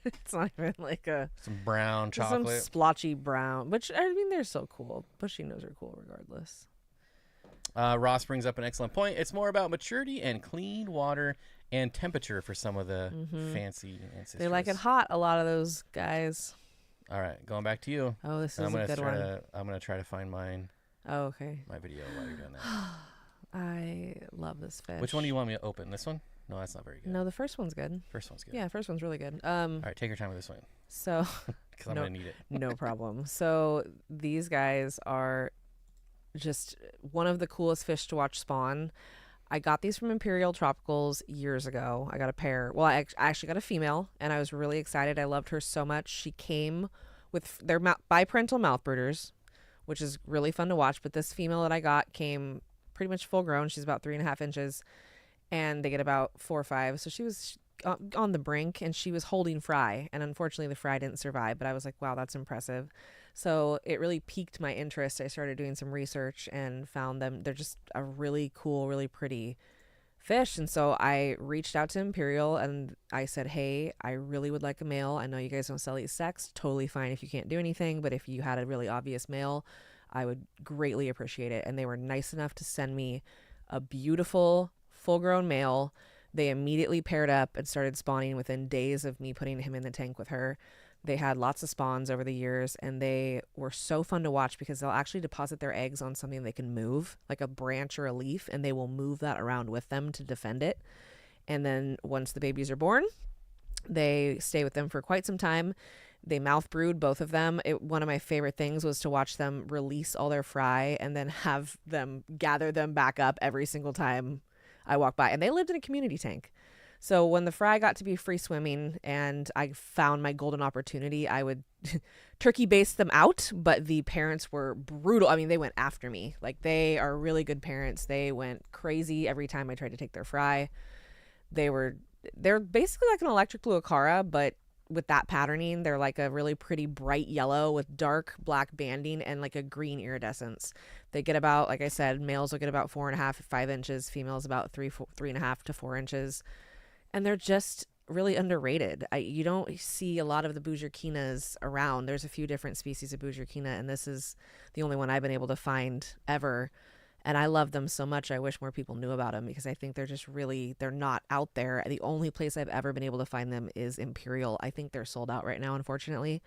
It's not even like some brown chocolate. Some splotchy brown, which I mean they're so cool. Bushy nose are cool regardless. Ross brings up an excellent point. It's more about maturity and clean water and temperature for some of the fancy ancestors. They like it hot, a lot of those guys. All right, going back to you. Oh, this is a good one. I'm going to try to find mine. Oh, okay. My video while you're doing that. I love this fish. Which one do you want me to open? This one? No, that's not very good. No, the first one's good. First one's good. Yeah, first one's really good. All right, take your time with this one. So, because I'm going to need it. No problem. So, these guys are just one of the coolest fish to watch spawn. I got these from Imperial Tropicals years ago. I got a pair. Well, I actually got a female, and I was really excited. I loved her so much. She came with their biparental mouth brooders, which is really fun to watch. But this female that I got came pretty much full grown. She's about 3.5 inches, and they get about 4 or 5. So she was on the brink, and she was holding fry. And unfortunately, the fry didn't survive. But I was like, wow, that's impressive. So it really piqued my interest. I started doing some research and found them. They're just a really cool, really pretty fish. And so I reached out to Imperial and I said, hey, I really would like a male. I know you guys don't sell these sex. Totally fine if you can't do anything. But if you had a really obvious male, I would greatly appreciate it. And they were nice enough to send me a beautiful full-grown male. They immediately paired up and started spawning within days of me putting him in the tank with her. They had lots of spawns over the years, and they were so fun to watch because they'll actually deposit their eggs on something they can move, like a branch or a leaf, and they will move that around with them to defend it. And then once the babies are born, they stay with them for quite some time. They mouth brood, both of them. One of my favorite things was to watch them release all their fry and then have them gather them back up every single time I walk by. And they lived in a community tank. So when the fry got to be free swimming and I found my golden opportunity, I would turkey base them out, but the parents were brutal. I mean, they went after me. Like, they are really good parents. They went crazy every time I tried to take their fry. They're basically like an electric blue acara, but with that patterning. They're like a really pretty bright yellow with dark black banding and like a green iridescence. They get about, like I said, males will get about 4.5 to 5 inches, females about 3.5 to 4 inches. And they're just really underrated. You don't see a lot of the Bujurquinas around. There's a few different species of Bujurquina, and this is the only one I've been able to find ever. And I love them so much. I wish more people knew about them because I think they're just really, they're not out there. The only place I've ever been able to find them is Imperial. I think they're sold out right now, unfortunately.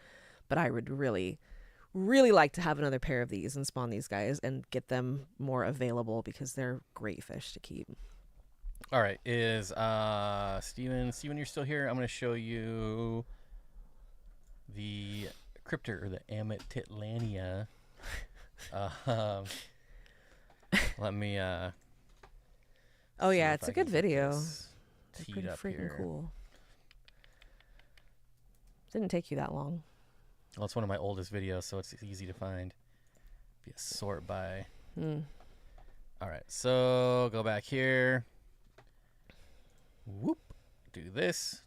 But I would really, really like to have another pair of these and spawn these guys and get them more available because they're great fish to keep. All right, is Steven, you're still here? I'm going to show you the Cryptor, or the Amatitlania. Let me oh yeah, it's a good video. They're pretty freaking here. Cool. Didn't take you that long. Well, it's one of my oldest videos, so it's easy to find. Be a sort by. All right, so go back here. Whoop. Do this.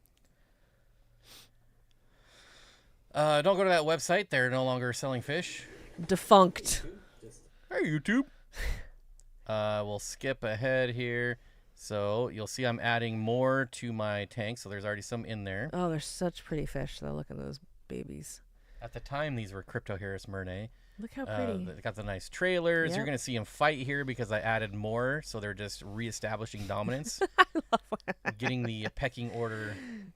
Don't go to that website. They're no longer selling fish. Defunct. Hey, YouTube. We'll skip ahead here. So you'll see I'm adding more to my tank. So there's already some in there. Oh, they're such pretty fish, though. Look at those babies. At the time, these were Cryptoheros murnae. Look how pretty. They got the nice trailers. Yep. You're going to see them fight here because I added more. So they're just reestablishing dominance. I love Getting the pecking order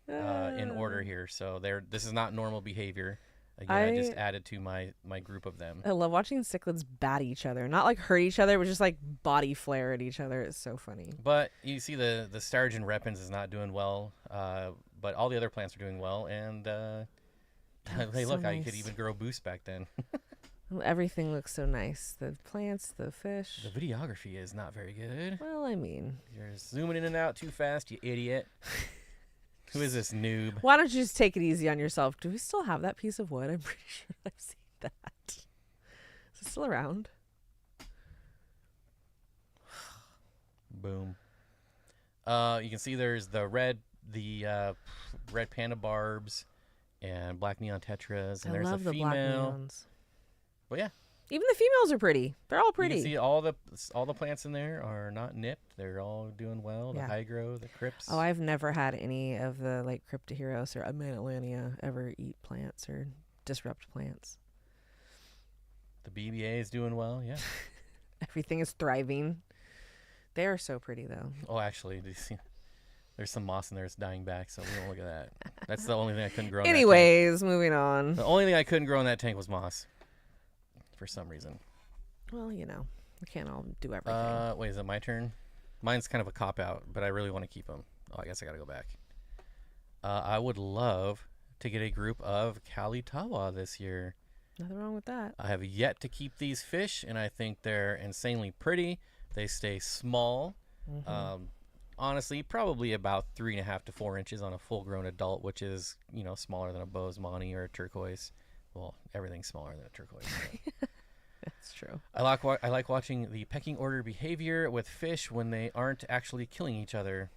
in order here. So this is not normal behavior. Again, I just added to my group of them. I love watching cichlids bat each other. Not like hurt each other, but just like body flare at each other. It's so funny. But you see the Sturgeon repens is not doing well. But all the other plants are doing well. And hey, look, nice. I could even grow boost back then. Everything looks so nice. The plants, the fish. The videography is not very good. Well, I mean. You're zooming in and out too fast, you idiot. Who is this noob? Why don't you just take it easy on yourself? Do we still have that piece of wood? I'm pretty sure I've seen that. Is it still around? Boom. You can see there's the red the red panda barbs and black neon tetras, and I there's love a the black female. neons. But yeah, even the females are pretty. They're all pretty. You can see all the plants in there are not nipped. They're all doing well. The Yeah. hygro, the crypts. Oh, I've never had any of the like Cryptoheros or Amanalania ever eat plants or disrupt plants. The BBA is doing well. Yeah. Everything is thriving. They are so pretty though. Oh, actually, do you see? There's some moss in there. It's dying back, so we don't look at that. That's the only thing I couldn't grow. Anyways, moving on. The only thing I couldn't grow in that tank was moss. For some reason. Well, you know, we can't all do everything. Wait, is it my turn? Mine's kind of a cop-out, but I really want to keep them. Oh, I guess I got to go back. I would love to get a group of Kalitawa this year. Nothing wrong with that. I have yet to keep these fish, and I think they're insanely pretty. They stay small. Mm-hmm. Honestly, probably about 3.5 to 4 inches on a full-grown adult, which is, you know, smaller than a Bosemani or a turquoise. Well, everything's smaller than a turquoise. That's true. I like watching the pecking order behavior with fish when they aren't actually killing each other.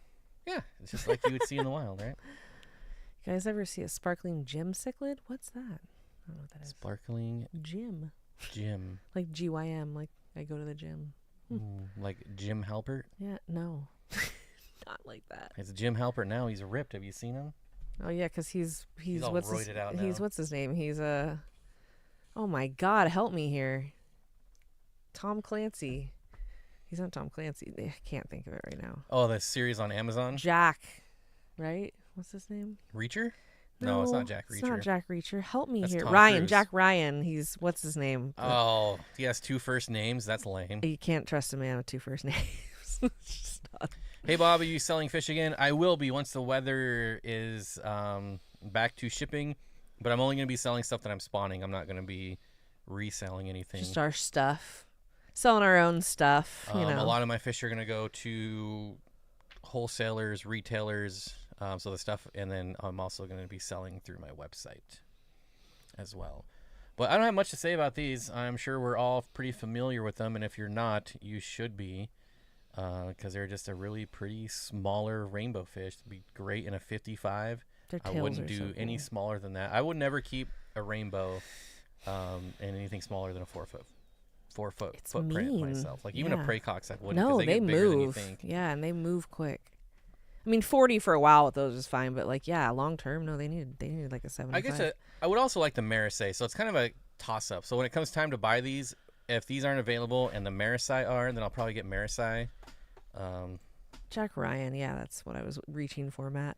Yeah, it's just like you would see in the wild, right? You guys ever see a sparkling gym cichlid? What's that? I don't know what that is. Sparkling Gym. Like GYM, like I go to the gym. Like Jim Halpert? Yeah, no. Not like that. It's Jim Halpert now. He's ripped. Have you seen him? Oh yeah, because he's all what's roided out now. he's what's his name? He's oh my God, help me here. Tom Clancy. He's not Tom Clancy. I can't think of it right now. Oh, the series on Amazon? Jack, right? What's his name? Reacher? No, it's not Jack Reacher. It's not Jack Reacher. Help me That's here. Tom Ryan. Cruise. Jack Ryan. He's what's his name? Oh, he has 2 first names? That's lame. You can't trust a man with 2 first names. It's just not. Hey, Bob, are you selling fish again? I will be once the weather is back to shipping, but I'm only going to be selling stuff that I'm spawning. I'm not going to be reselling anything. Just our stuff. Selling our own stuff, you know. A lot of my fish are going to go to wholesalers, retailers, so the stuff, and then I'm also going to be selling through my website as well. But I don't have much to say about these. I'm sure we're all pretty familiar with them, and if you're not, you should be, because they're just a really pretty smaller rainbow fish. It'd be great in a 55. Their I tails wouldn't are do so any cool. smaller than that. I would never keep a rainbow in anything smaller than a 4 foot footprint mean. myself. Like even a Yeah. praecox, I wouldn't. No, 'cause they get bigger than you move. think. Yeah, and they move quick. I mean, 40 for a while with those is fine, but like, yeah, long term, no, they needed like a 75. I would also like the Marisei, so it's kind of a toss up. So when it comes time to buy these, if these aren't available and the Marisei are, then I'll probably get Marisei. Jack Ryan, yeah, that's what I was reaching for, Matt.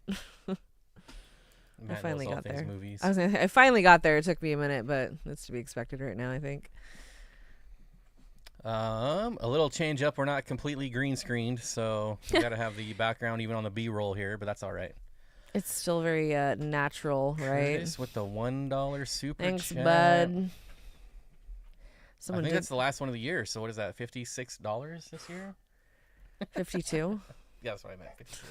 I finally got there. Movies. I finally got there. It took me a minute, but it's to be expected right now, I think. A little change up. We're not completely green screened, so we got to have the background even on the B-roll here, but that's all right. It's still very natural, right? Curtis with the $1 super Thanks, chat. bud. I think that's the last one of the year. So what is that? $56 this year? 52. Yeah, that's what I meant. 52.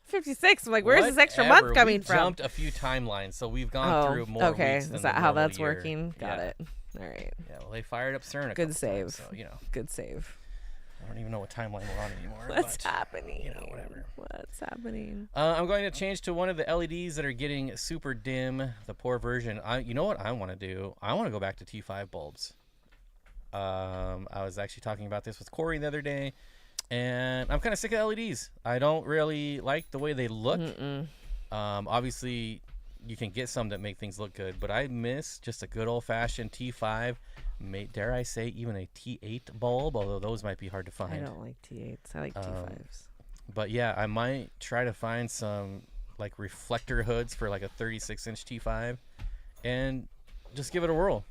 56. I'm like, where's this extra month coming we from? Jumped a few timelines, so we've gone through more okay. weeks than Is that the how normal that's year. working? Got Yeah. it. All right. Yeah, well, they fired up CERN a Good couple save. times, so, you know, Good save. I don't even know what timeline we're on anymore. What's but, happening? You know, whatever. What's happening? I'm going to change to one of the LEDs that are getting super dim, the poor version. You know what I want to do? I want to go back to T5 bulbs. I was actually talking about this with Corey the other day, and I'm kind of sick of LEDs. I don't really like the way they look. Obviously, you can get some that make things look good, but I miss just a good old-fashioned T5. Dare I say even a T8 bulb, although those might be hard to find. I don't like T8s. I like T5s. But yeah, I might try to find some like reflector hoods for like a 36-inch T5 and just give it a whirl.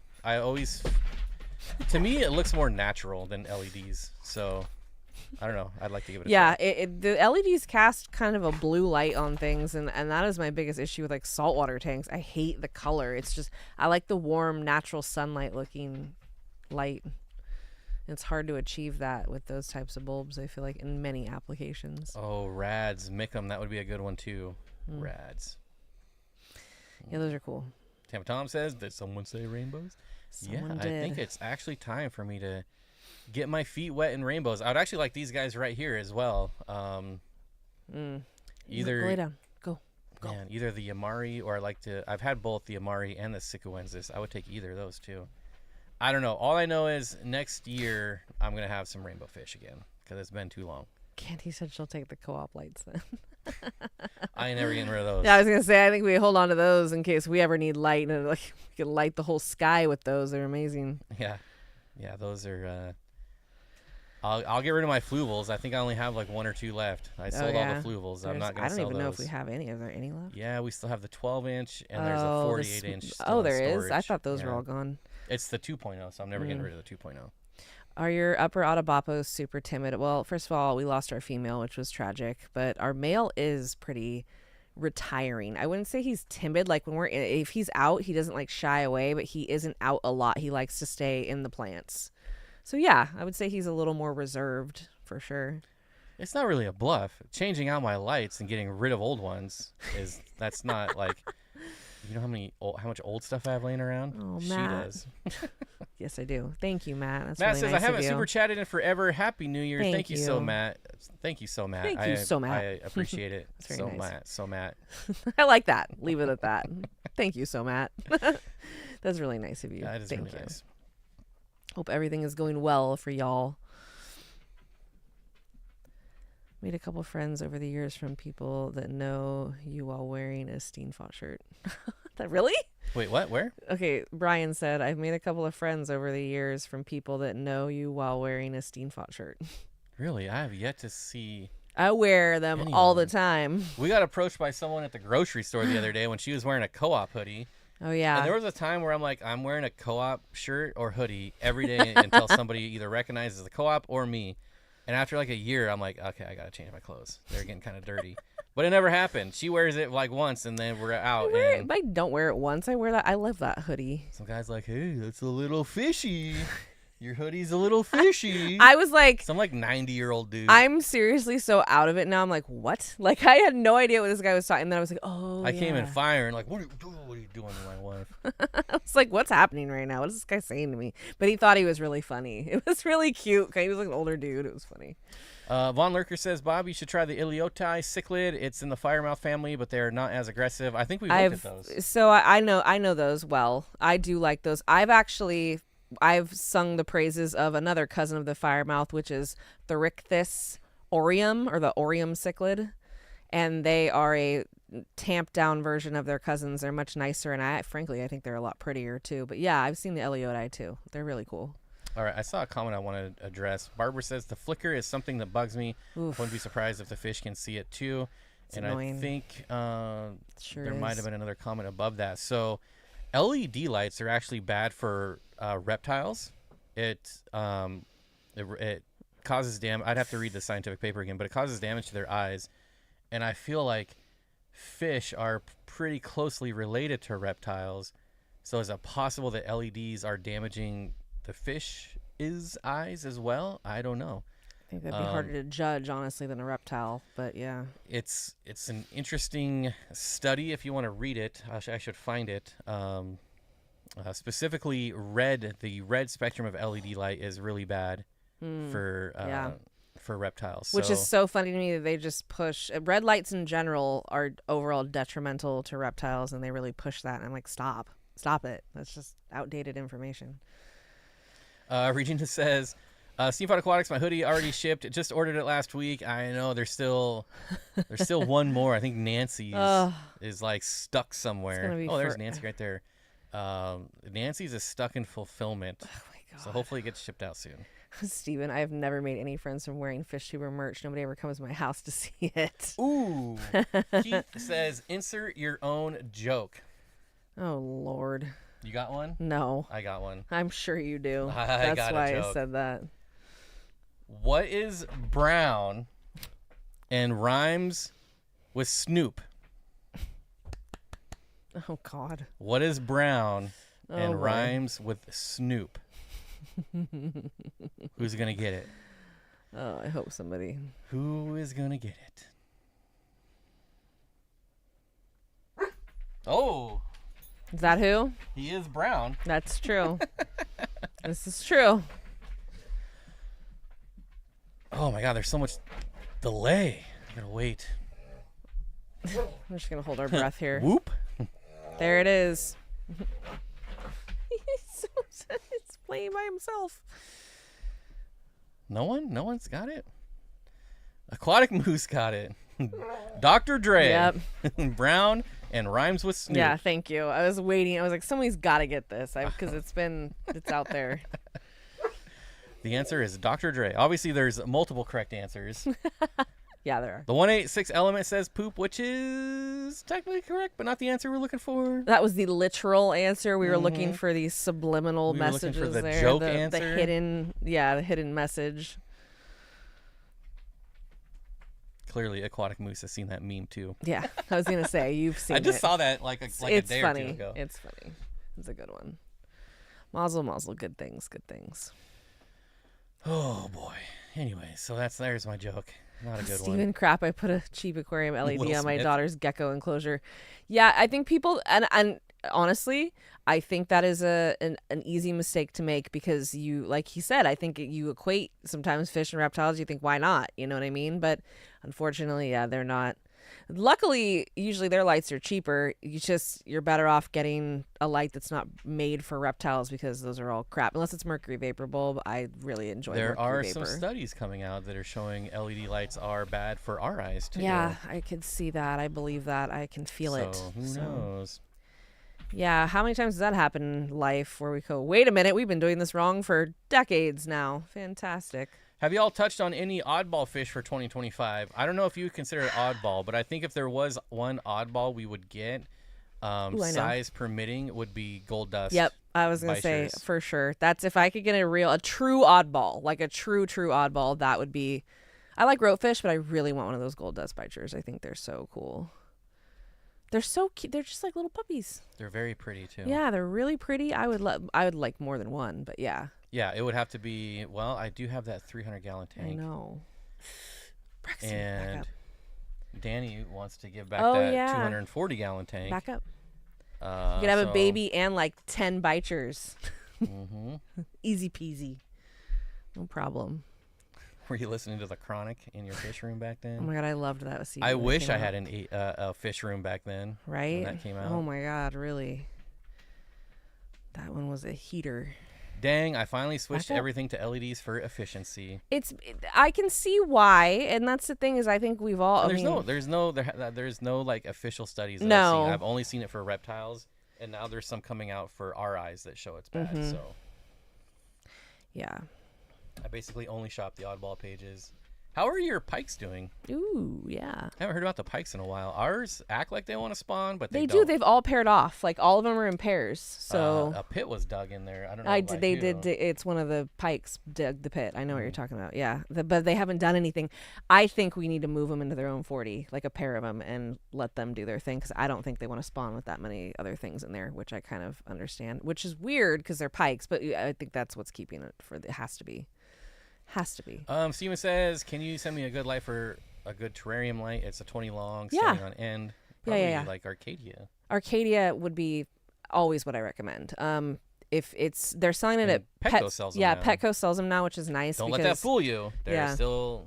To me, it looks more natural than LEDs. So I don't know. I'd like to give it a try. The LEDs cast kind of a blue light on things, and that is my biggest issue with like saltwater tanks. I hate the color. It's just, I like the warm, natural sunlight looking light. It's hard to achieve that with those types of bulbs, I feel like, in many applications. Oh, rads. Mickum, that would be a good one too. Rads. Yeah, those are cool. Tom says, did someone say rainbows? Someone I did. think it's actually time for me to get my feet wet in rainbows. I would actually like these guys right here as well. Go Either lay down. Go Man, either the Amari or I've had both the Amari and the Sicuensis. I would take either of those too. I don't know. All I know is next year I'm going to have some rainbow fish again because it's been too long. Candy said she'll take the co-op lights then. I ain't never getting rid of those. Yeah, I was going to say, I think we hold on to those in case we ever need light. And we can light the whole sky with those. They're amazing. Yeah. Yeah, those are... I'll get rid of my fluvels. I think I only have like 1 or 2 left. I sold all the fluvels. I'm not going to sell those. I don't even know if we have any. Are there any left? Yeah, we still have the 12-inch and there's a 48-inch. Oh, there is? I thought those were all gone. It's the 2.0, so I'm never getting rid of the 2.0. Are your upper Autobapos super timid? Well, first of all, we lost our female, which was tragic, but our male is pretty retiring. I wouldn't say he's timid. Like if he's out, he doesn't like shy away, but he isn't out a lot. He likes to stay in the plants. So yeah, I would say he's a little more reserved for sure. It's not really a bluff. Changing out my lights and getting rid of old ones that's not like, you know how much old stuff I have laying around? Oh, she Matt. does. Yes, I do. Thank you, Matt. That's Matt really says, nice I haven't of you. super chatted in forever. Happy New Year. Thank you so, Matt. Thank you so, Matt. Thank you so, Matt. I appreciate it. So nice. Matt. I like that. Leave it at that. Thank you so, Matt. That's really nice of you. That is Thank really you. nice. Hope everything is going well for y'all. Made a couple friends over the years from people that know you while wearing a Steenfott shirt. That really? Wait, what? Where? Okay, Brian said, I've made a couple of friends over the years from people that know you while wearing a Steenfott shirt. Really? I have yet to see. I wear them all the time. We got approached by someone at the grocery store the other day when she was wearing a co-op hoodie. Oh, yeah. And there was a time where I'm like, I'm wearing a co-op shirt or hoodie every day until somebody either recognizes the co-op or me. And after like a year, I'm like, okay, I got to change my clothes. They're getting kind of dirty. But it never happened. She wears it like once and then we're out. I don't wear it once. I wear that. I love that hoodie. Some guy's like, hey, that's a little fishy. Your hoodie's a little fishy. I was like... Some like 90-year-old dude. I'm seriously so out of it now. I'm like, what? Like, I had no idea what this guy was talking. And then I was like, oh, I came in firing. Like, what are you doing? What are you doing to my wife? I was like, what's happening right now? What is this guy saying to me? But he thought he was really funny. It was really cute. He was like an older dude. It was funny. Von Lurker says, Bob, you should try the Iliotai cichlid. It's in the firemouth family, but they're not as aggressive. I think we've looked at those. So I know those well. I do like those. I've sung the praises of another cousin of the firemouth, which is Therichthys aureum, or the aureum cichlid. And they are a tamped down version of their cousins. They're much nicer, and I think they're a lot prettier too. But yeah, I've seen the Eliotai too. They're really cool. All right, I saw a comment I want to address. Barbara says, the flicker is something that bugs me. Oof. Wouldn't be surprised if the fish can see it too. It's annoying. I think Sure might have been another comment above that. So LED lights are actually bad for reptiles. It causes damage. I'd have to read the scientific paper again, but it causes damage to their eyes. And I feel like fish are pretty closely related to reptiles. So is it possible that LEDs are damaging the fish's eyes as well? I don't know. I think that'd be harder to judge, honestly, than a reptile. But yeah, it's an interesting study. If you want to read it, I should find it. Specifically, the red spectrum of LED light is really bad for reptiles. Which is so funny to me that they just push red lights in general are overall detrimental to reptiles, and they really push that. And I'm like, stop it. That's just outdated information. Regina says, Steenfott Aquatics, my hoodie already shipped. Just ordered it last week. I know there's still one more. I think Nancy's is like stuck somewhere. There's Nancy right there. Nancy's is stuck in fulfillment. Oh my God. So hopefully it gets shipped out soon. Steven, I have never made any friends from wearing fish tuber merch. Nobody ever comes to my house to see it. Ooh. Keith says, insert your own joke. Oh, Lord. You got one? No. I got one. I'm sure you do. That's why I said that. What is brown and rhymes with Snoop? Oh, God. What is brown and rhymes with Snoop? Who's going to get it? Oh, I hope somebody. Who is going to get it? Oh. Is that who? He is brown. That's true. This is true. Oh my God, there's so much delay. I gotta wait. I'm just gonna hold our breath here. Whoop. There it is. It's playing by himself. No one's got it. Aquatic Moose got it. Dr. Dre. Yep. Brown and rhymes with Snoop. Yeah, thank you. I was waiting. I was like, somebody's got to get this because it's out there. The answer is Dr. Dre. Obviously, there's multiple correct answers. Yeah, there are. The 186 element says poop, which is technically correct, but not the answer we're looking for. That was the literal answer. We were looking for these subliminal we were messages looking for the there. joke the answer. The hidden message. Clearly, Aquatic Moose has seen that meme too. Yeah, I was gonna say you've seen. I just it. saw that like a day funny. or two ago. It's funny. It's a good one. Mazel, good things, good things. Oh boy. Anyway, so there's my joke. Not a good one. Steven, crap! I put a cheap aquarium LED Will on my Smith. daughter's gecko enclosure. Yeah, I think people and honestly, I think that is an easy mistake to make because you, like he said, I think you equate sometimes fish and reptiles. You think why not? You know what I mean? But unfortunately, yeah, they're not. Luckily, usually their lights are cheaper. You're better off getting a light that's not made for reptiles because those are all crap. Unless it's mercury vapor bulb. I really enjoy There mercury are vapor. some studies coming out that are showing LED lights are bad for our eyes too. Yeah, I could see that. I believe that. I can feel it. So who knows? Yeah, how many times does that happen in life where we go, wait a minute, we've been doing this wrong for decades now. Fantastic. Have you all touched on any oddball fish for 2025? I don't know if you would consider it oddball, but I think if there was one oddball we would get, size permitting, would be gold dust. Yep, I was going to say bichers. for sure. That's if I could get a true oddball, like a true oddball, that would be. I like rotefish, but I really want one of those gold dust bichers. I think they're so cool. They're so cute. They're just like little puppies. They're very pretty too. Yeah, they're really pretty. I would like more than one, but yeah. Yeah, it would have to be. Well, I do have that 300-gallon tank. I know. Braxton, And back up. Danny wants to give back Oh, that yeah. 240-gallon tank. Back up. You could have a baby and like 10 bichers. Mm-hmm. Easy peasy. No problem. Were you listening to the Chronic in your fish room back then? Oh my god, I loved that. I wish I had a fish room back then. Right? When that came out. Oh my god, really? That one was a heater. Dang, I finally switched everything to LEDs for efficiency. I can see why, and that's the thing is I think we've all. There's no like official studies that No. I've seen. I've only seen it for reptiles, and now there's some coming out for our eyes that show it's bad. Mm-hmm. So Yeah. I basically only shop the oddball pages. How are your pikes doing? Ooh, yeah. I haven't heard about the pikes in a while. Ours act like they want to spawn, but They don't. do. They've all paired off. Like all of them are in pairs. So a pit was dug in there. I don't know. They did. It's one of the pikes dug the pit. I know what you're talking about. Yeah, but they haven't done anything. I think we need to move them into their own 40, like a pair of them, and let them do their thing. Because I don't think they want to spawn with that many other things in there, which I kind of understand. Which is weird because they're pikes, but I think that's what's keeping it for. It has to be. Has to be. Steven says, can you send me a good light for a good terrarium light? It's a 20 long, Yeah. standing on end. Probably Yeah. like Arcadia. Arcadia would be always what I recommend. If they're selling it at Petco sells them yeah, now. Petco sells them now, which is nice. Don't because, let that fool you. They're yeah. still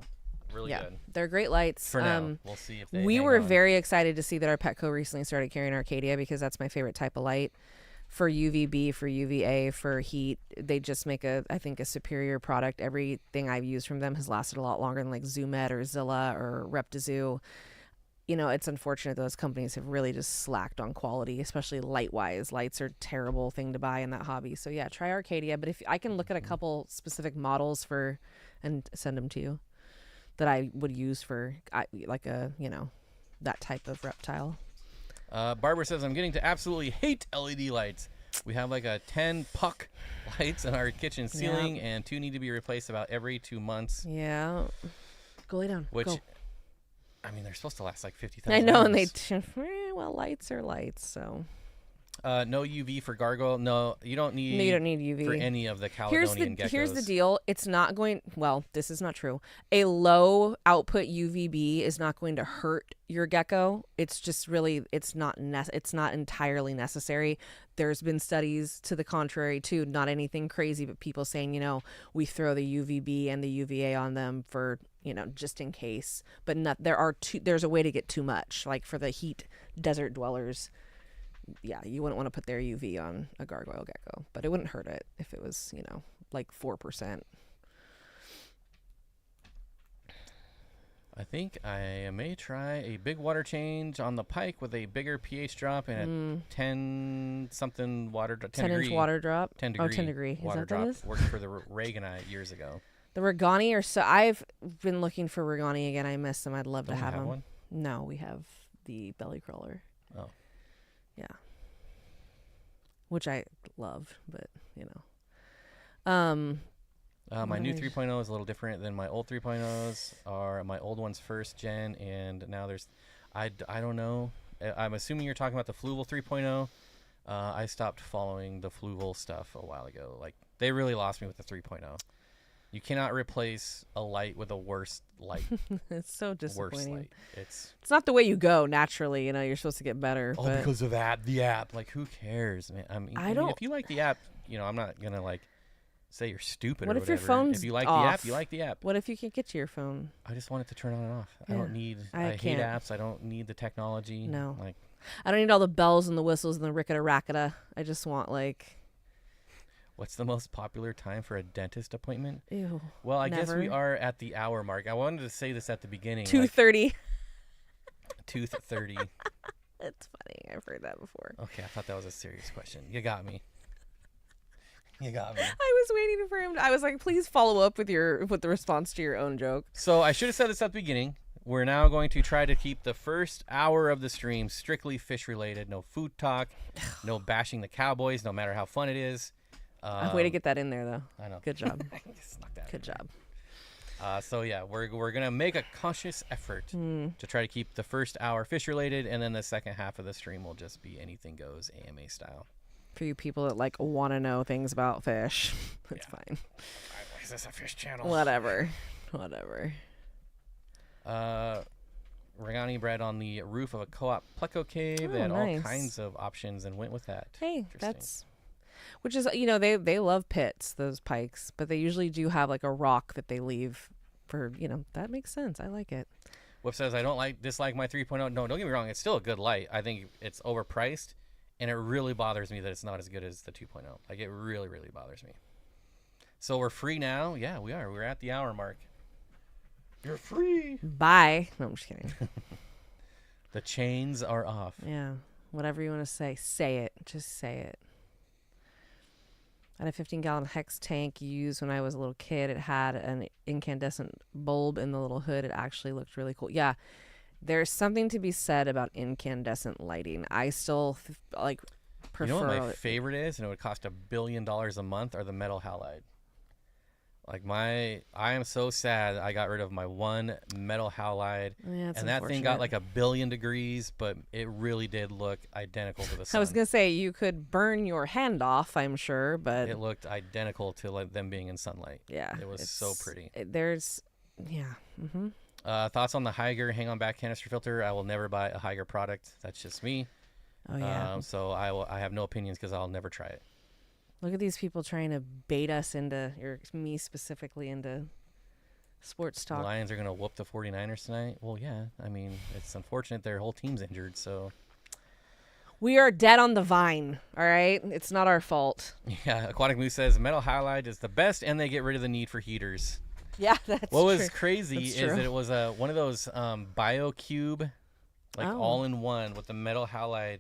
really yeah, good. they're great lights. For now, we'll see if they We hang were on. very excited to see that our Petco recently started carrying Arcadia because that's my favorite type of light. For UVB, for UVA, for heat, they just make I think a superior product. Everything I've used from them has lasted a lot longer than like Zoomed or Zilla or Reptizoo. You know, it's unfortunate those companies have really just slacked on quality, especially light-wise. Lights are a terrible thing to buy in that hobby. So yeah, try Arcadia. But if I can look at a couple specific models and send them to you that I would use for like that type of reptile. Barbara says, I'm getting to absolutely hate LED lights. We have like a 10 puck lights in our kitchen ceiling, and 2 need to be replaced about every 2 months. Yeah. Go lay down. Which, Go. I mean, they're supposed to last like 50,000 I know, and hours. well, lights are lights, so. No UV for gargoyle. No, you don't need. No, you don't need UV for any of the Caledonian geckos. Here's the deal. It's not going. Well, this is not true. A low output UVB is not going to hurt your gecko. It's just really. It's not entirely necessary. There's been studies to the contrary too. Not anything crazy, but people saying, we throw the UVB and the UVA on them for, just in case. But there's a way to get too much. Like for the heat desert dwellers. Yeah, you wouldn't want to put their UV on a gargoyle gecko, but it wouldn't hurt it if it was, like 4%. I think I may try a big water change on the pike with a bigger pH drop and a 10-something water drop. 10-inch water drop? 10 degree. Oh, 10 degree. Water is that drop what it is? worked for the Reaganite years ago. The Regani I've been looking for Regani again. I miss them. I'd love to have them. One? No, we have the belly crawler. Oh. Yeah. Which I loved, but my new 3.0 is a little different than my old 3.0s. Are my old one's first gen, and now there's, I don't know. I'm assuming you're talking about the Fluval 3.0. I stopped following the Fluval stuff a while ago. Like they really lost me with the 3.0. You cannot replace a light with a worse light. It's so disappointing. Worse light. It's not the way you go naturally. You're supposed to get better. Oh, but because of the app. Like, who cares, man? I mean, if you like the app, I'm not gonna say you're stupid. What or if your whatever. phone's If you like off? the app, you like the app. What if you can't get to your phone? I just want it to turn on and off. Yeah. I don't need. I hate apps. I don't need the technology. No. Like, I don't need all the bells and the whistles and the ricketa racketa. I just want What's the most popular time for a dentist appointment? Ew. Well, I guess never. we are at the hour mark. I wanted to say this at the beginning. 2:30. 2:30. It's funny. I've heard that before. Okay, I thought that was a serious question. You got me. You got me. I was waiting for him. I was like, please follow up with the response to your own joke. So I should have said this at the beginning. We're now going to try to keep the first hour of the stream strictly fish related. No food talk. No bashing the Cowboys, no matter how fun it is. Way to get that in there, though. I know. Good job. Good job. So yeah, we're gonna make a conscious effort to try to keep the first hour fish related, and then the second half of the stream will just be anything goes, AMA style. For you people that want to know things about fish, it's fine. Why is this a fish channel? Whatever. Regani bred on the roof of a co-op Pleco cave. They had all kinds of options and went with that. Hey, which is, they love pits, those pikes, but they usually do have a rock that they leave for, that makes sense. I like it. Whip says, I don't dislike my 3.0. No, don't get me wrong. It's still a good light. I think it's overpriced, and it really bothers me that it's not as good as the 2.0. Like, it really, really bothers me. So we're free now. Yeah, we are. We're at the hour mark. You're free. Bye. No, I'm just kidding. The chains are off. Yeah. Whatever you want to say. Say it. Just say it. I had a 15-gallon hex tank used when I was a little kid. It had an incandescent bulb in the little hood. It actually looked really cool. Yeah. There's something to be said about incandescent lighting. I still prefer. You know what my favorite is? And it would cost $1 billion a month, are the metal halide. I am so sad I got rid of my one metal halide, and that thing got 1 billion degrees, but it really did look identical to the sun. I was gonna say you could burn your hand off, I'm sure, but it looked identical to them being in sunlight. Yeah, it was so pretty. Thoughts on the Haiger hang-on back canister filter? I will never buy a Haiger product. That's just me. Oh yeah. So I have no opinions because I'll never try it. Look at these people trying to bait us into, or me specifically, into sports talk. The Lions are going to whoop the 49ers tonight? Well, yeah. I mean, it's unfortunate their whole team's injured, so. We are dead on the vine, all right? It's not our fault. Yeah, Aquatic Moose says metal halide is the best, and they get rid of the need for heaters. Yeah, that's true. What was crazy is that it was one of those BioCube, all-in-one with the metal halide,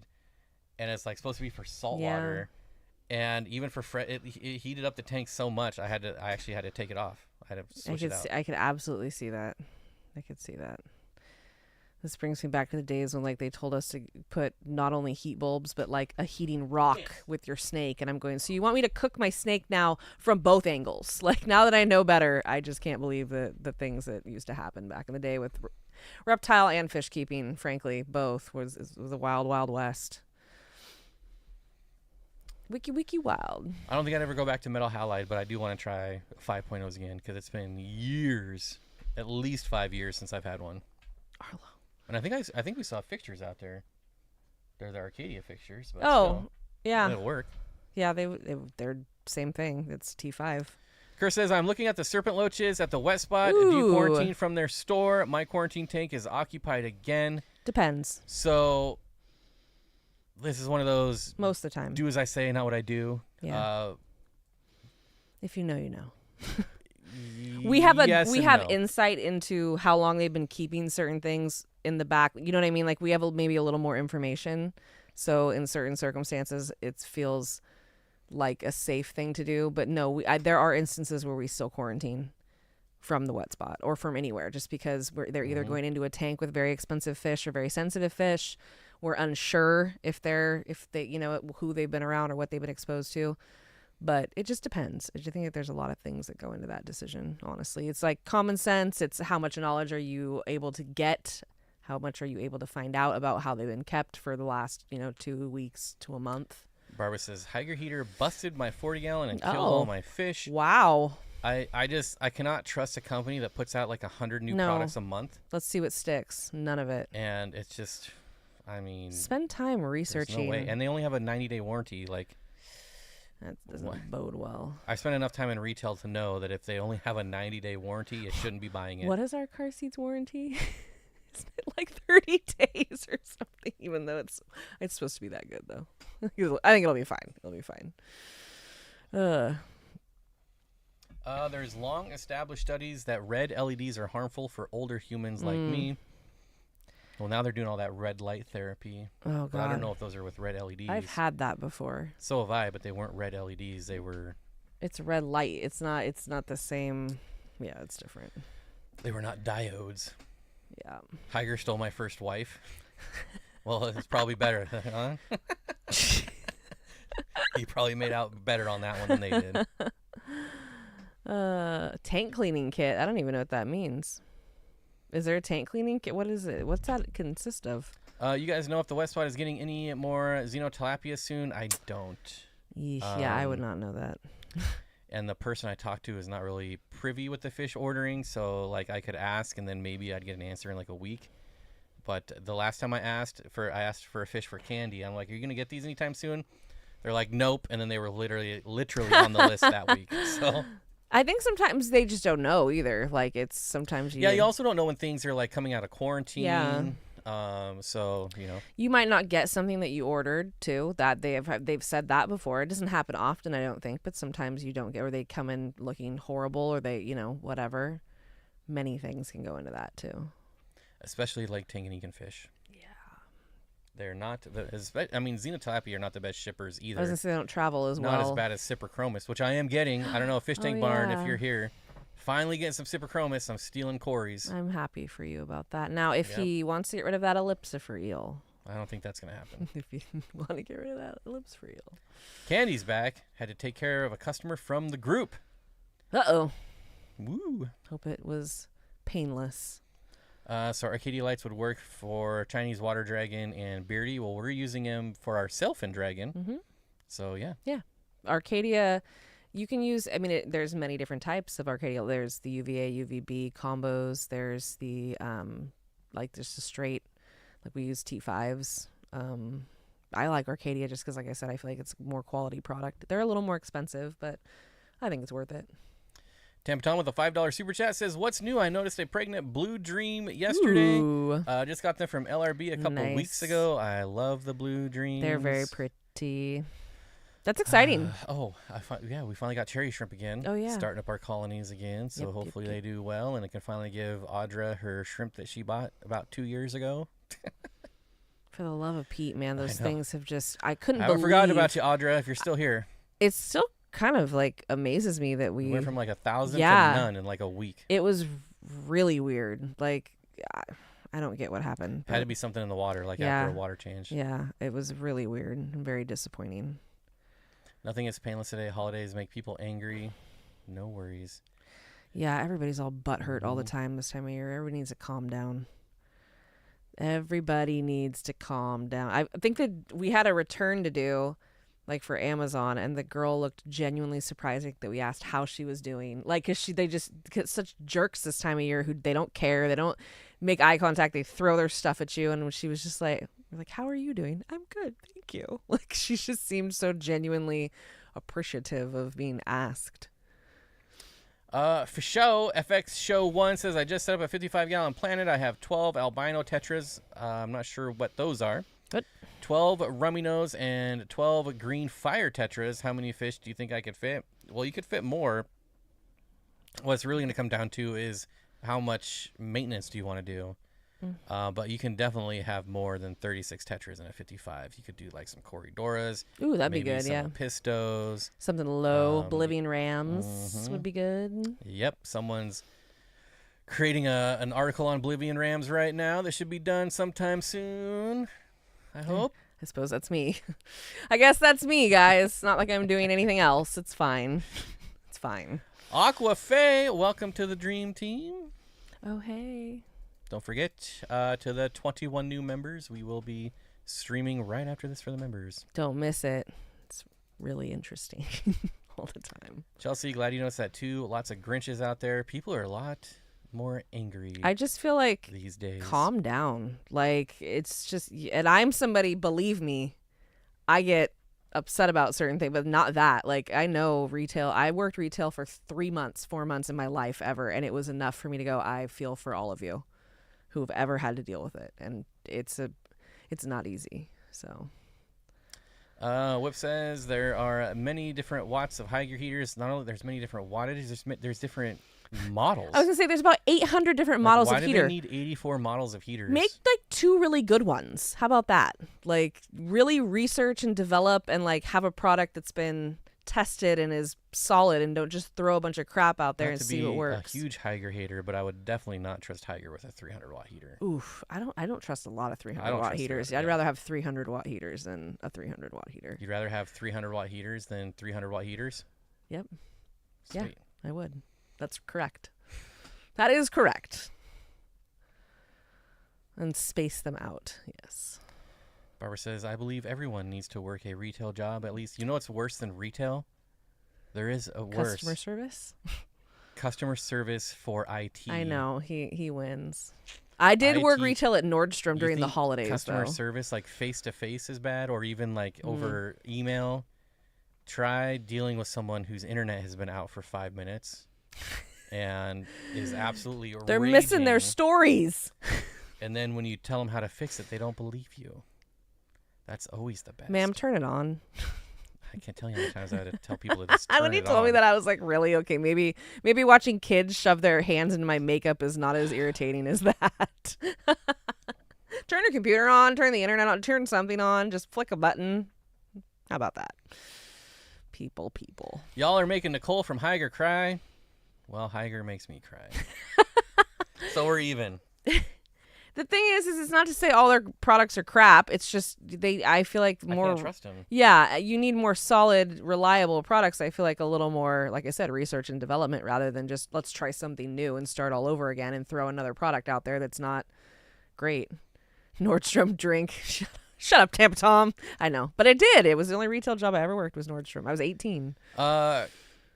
and it's supposed to be for salt water. And even for it heated up the tank so much, I actually had to take it off. I had to switch it out. I could absolutely see that. I could see that. This brings me back to the days when they told us to put not only heat bulbs but a heating rock with your snake, and I'm going, so you want me to cook my snake now from both angles? Now that I know better, I just can't believe the things that used to happen back in the day with reptile and fish keeping. Frankly, both was a wild, wild west. Wiki wild. I don't think I'd ever go back to metal halide, but I do want to try 5.0s again because it's been years, at least 5 years since I've had one. Arlo. And I think we saw fixtures out there. They're the Arcadia fixtures. But still, yeah. It'll work. Yeah, they're same thing. It's T5. Chris says, I'm looking at the serpent loaches at the wet spot. Do you quarantine from their store? My quarantine tank is occupied again. Depends. So this is one of those. Most of the time. Do as I say, not what I do. Yeah. If you know, you know. We have insight into how long they've been keeping certain things in the back. You know what I mean? Like we have maybe a little more information. So in certain circumstances, it feels like a safe thing to do. But no, there are instances where we still quarantine from the wet spot or from anywhere, just because they're either going into a tank with very expensive fish or very sensitive fish. We're unsure if they who they've been around or what they've been exposed to. But it just depends. I think that there's a lot of things that go into that decision, honestly. It's like common sense. It's how much knowledge are you able to get? How much are you able to find out about how they've been kept for the last, 2 weeks to a month? Barbara says, Higer Heater busted my 40-gallon and killed all my fish. Wow. I cannot trust a company that puts out like 100 new products a month. Let's see what sticks. None of it. And it's just, spend time researching. No way. And they only have a 90-day warranty. Like, that doesn't bode well. I spent enough time in retail to know that if they only have a 90-day warranty, you shouldn't be buying it. What is our car seats warranty? Isn't it like 30 days or something? Even though it's supposed to be that good, though. I think it'll be fine. It'll be fine. There's long established studies that red LEDs are harmful for older humans like me. Well, now they're doing all that red light therapy. Oh, God. I don't know if those are with red LEDs. I've had that before. So have I, but they weren't red LEDs. They were... It's red light. It's not the same... Yeah, it's different. They were not diodes. Yeah. Higer stole my first wife. Well, it's probably better, huh? He probably made out better on that one than they did. Tank cleaning kit. I don't even know what that means. Is there a tank cleaning kit? What is it? What's that consist of? You guys know if the West Spot is getting any more xenotilapia soon? I don't. Yeah, I would not know that. And the person I talked to is not really privy with the fish ordering, so like I could ask and then maybe I'd get an answer in like a week. But the last time I asked for a fish for candy. I'm like, are you gonna get these anytime soon? They're like, nope, and then they were literally on the list that week. So I think sometimes they just don't know either. Like it's sometimes you also don't know when things are like coming out of quarantine. Yeah. So you might not get something that you ordered too. That they've said that before. It doesn't happen often, I don't think, but sometimes you don't get, or they come in looking horrible, or they whatever. Many things can go into that too. Especially like Tanganyikan fish. Yeah. They're not xenotilapia are not the best shippers either. I was gonna say they don't travel as well. Not as bad as Cyprichromis, which I am getting. I don't know, Fish Tank Barn, if you're here. Finally getting some Cyprichromis. I'm stealing Corey's. I'm happy for you about that. Now, if he wants to get rid of that ellipsifer eel. I don't think that's going to happen. If you want to get rid of that ellipsifer eel. Candy's back. Had to take care of a customer from the group. Uh-oh. Woo. Hope it was painless. So Arcadia lights would work for Chinese water dragon and Beardy. Well, we're using him for our Selfin dragon. Mm-hmm. So, yeah. Yeah. Arcadia... You can use, there's many different types of Arcadia. There's the UVA, UVB combos. There's the, there's the straight, like we use T5s. I like Arcadia just because, like I said, I feel like it's a more quality product. They're a little more expensive, but I think it's worth it. Tampaton with a $5 super chat says, what's new? I noticed a pregnant blue dream yesterday. Just got them from LRB a couple weeks ago. I love the blue dreams. They're very pretty. That's exciting. We finally got cherry shrimp again. Oh, yeah. Starting up our colonies again. So hopefully they do well, and I can finally give Audra her shrimp that she bought about 2 years ago. For the love of Pete, man, those things have just, I haven't forgotten about you, Audra, if you're still here. It still kind of like amazes me that we went from like 1,000 to none in like a week. It was really weird. Like, I don't get what happened. Had to be something in the water, like after a water change. Yeah, it was really weird and very disappointing. Nothing is painless today. Holidays make people angry. No worries. Yeah, everybody's all butthurt all the time this time of year. Everybody needs to calm down. Everybody needs to calm down. I think that we had a return to do, like for Amazon, and the girl looked genuinely surprised that we asked how she was doing. Like, cause they just get such jerks this time of year who they don't care, they don't make eye contact, they throw their stuff at you, and she was just like, how are you doing? I'm good, thank you. Like, she just seemed so genuinely appreciative of being asked. For show, FX Show 1 says, I just set up a 55-gallon planet. I have 12 albino tetras. I'm not sure what those are. What? 12 rummy nose and 12 green fire tetras. How many fish do you think I could fit? Well, you could fit more. What it's really going to come down to is how much maintenance do you want to do. But you can definitely have more than 36 tetras in a 55. You could do like some corydoras. Ooh, that'd be good, some yeah. pistos. Something low, Bolivian rams would be good. Yep, someone's creating an article on Bolivian rams right now that should be done sometime soon. I hope. I suppose that's me. I guess that's me, guys. Not like I'm doing anything else. It's fine. It's fine. Aqua Faye, welcome to the Dream Team. Oh, hey. Don't forget, to the 21 new members, we will be streaming right after this for the members. Don't miss it. It's really interesting all the time. Chelsea, glad you noticed that too. Lots of Grinches out there. People are a lot more angry. I just feel like these days. Calm down. Like, it's just, and I'm somebody, believe me, I get upset about certain things, but not that. Like, I know retail. I worked retail for 4 months in my life ever, and it was enough for me to go, I feel for all of you who have ever had to deal with it, and it's not easy. So Whip says there are many different watts of high gear heaters. Not only there's many different wattages, there's different models. I was gonna say there's about 800 different models of heater. Why do they need 84 models of heaters? Make like 2 really good ones. How about that? Like, really research and develop, and like have a product that's been tested and is solid, and don't just throw a bunch of crap out there and see what works. A huge Higher hater, but I would definitely not trust Higher with a 300-watt heater. Oof, I don't trust a lot of 300-watt heaters. I'd rather have 300-watt heaters than a 300-watt heater. You'd rather have 300-watt heaters than 300-watt heaters? Yep. Sweet. Yeah, I would. That's correct. That is correct. And space them out. Yes. Barbara says, I believe everyone needs to work a retail job at least. You know what's worse than retail? There is a worse. Customer service? Customer service for IT. I know. He wins. I did work retail at Nordstrom during the holidays, customer service, like face-to-face, is bad, or even like over email? Try dealing with someone whose internet has been out for 5 minutes and is absolutely They're raging. missing their stories. And then when you tell them how to fix it, they don't believe you. That's always the best. Ma'am, turn it on. I can't tell you how many times I had to tell people to just turn when you it told on. me that, I was like, really? Okay, maybe watching kids shove their hands into my makeup is not as irritating as that. Turn your computer on, turn the internet on, turn something on, just flick a button. How about that? People. Y'all are making Nicole from Higer cry. Well, Higer makes me cry. So we're even. The thing is it's not to say all their products are crap. It's just I feel like more. I can't trust them. Yeah, you need more solid, reliable products. I feel like a little more, like I said, research and development rather than just let's try something new and start all over again and throw another product out there that's not great. Nordstrom drink. Shut up, Tampa Tom. I know, but I did. It was the only retail job I ever worked was Nordstrom. I was 18.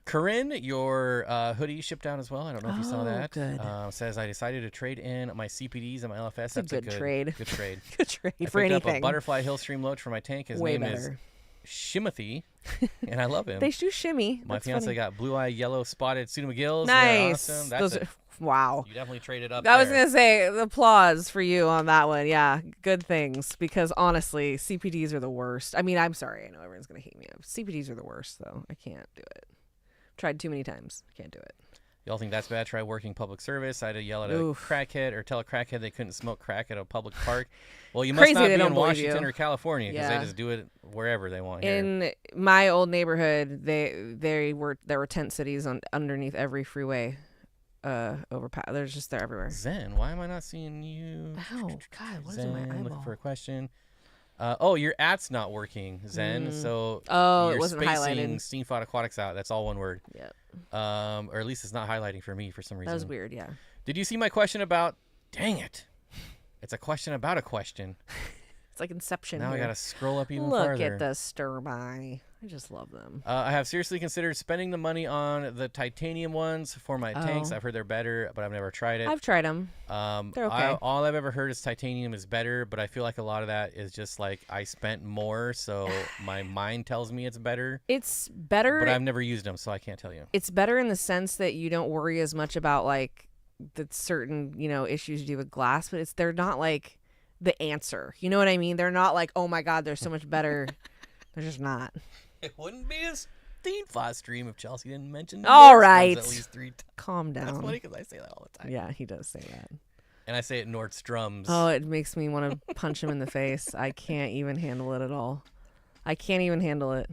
Corinne, your hoodie shipped out as well. I don't know if you saw that. Good. Says, I decided to trade in my CPDs and my LFS. That's a good trade. Good trade. Good trade I for picked anything. up a butterfly hill stream loach for my tank. His Way name better. is Shimothy, and I love him. They do shimmy. My That's fiance funny. got blue eye yellow spotted Pseudo McGills. Nice. They're awesome. Those are, wow. You definitely traded up I was there. going to say, applause for you on that one. Yeah, good things. Because honestly, CPDs are the worst. I mean, I'm sorry. I know everyone's going to hate me. CPDs are the worst, though. I can't do it. Tried too many times. Can't do it. Y'all think that's bad? Try working public service. I had to yell at a Oof. crackhead or tell a crackhead they couldn't smoke crack at a public park. Well, you Crazy must not they be don't in believe Washington you. or California because Yeah. they just do it wherever they want here. In my old neighborhood, there were tent cities underneath every freeway. Overpass. They're everywhere. Zen, why am I not seeing you? Oh God, what is Zen, in my eyeball? looking for a question. Oh, your @'s not working, Zen. So it you're wasn't spacing highlighted. Steenfott Aquatics out. That's all one word. Yep. Or at least it's not highlighting for me for some reason. That was weird. Yeah. Did you see my question about? Dang it! It's a question about a question. It's like Inception. Now here. I gotta scroll up even Look farther. at the stirby. I just love them. I have seriously considered spending the money on the titanium ones for my tanks. I've heard they're better, but I've never tried it. I've tried them. They're okay. All I've ever heard is titanium is better, but I feel like a lot of that is just like I spent more, so my mind tells me it's better. It's better. But I've never used them, so I can't tell you. It's better in the sense that you don't worry as much about like the certain, issues you do with glass, but they're not like the answer. You know what I mean? They're not like, oh my God, they're so much better. They're just not. It wouldn't be a Steenfott stream if Chelsea didn't mention all right. at least 3 times. Calm down. That's funny because I say that all the time. Yeah, he does say that. And I say it Nordstrom's. Oh, it makes me want to punch him in the face. I can't even handle it at all. I can't even handle it.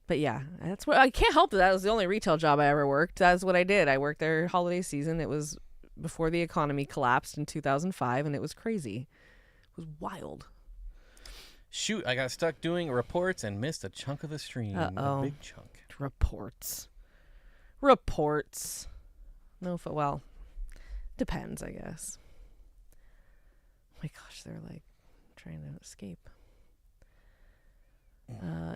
But yeah, that's what I can't help it. That was the only retail job I ever worked. That's what I did. I worked their holiday season. It was before the economy collapsed in 2005, and it was crazy. It was wild. Shoot, I got stuck doing reports and missed a chunk of the stream. Uh-oh. A big chunk. Reports. No, well, depends, I guess. Oh my gosh, they're like trying to escape.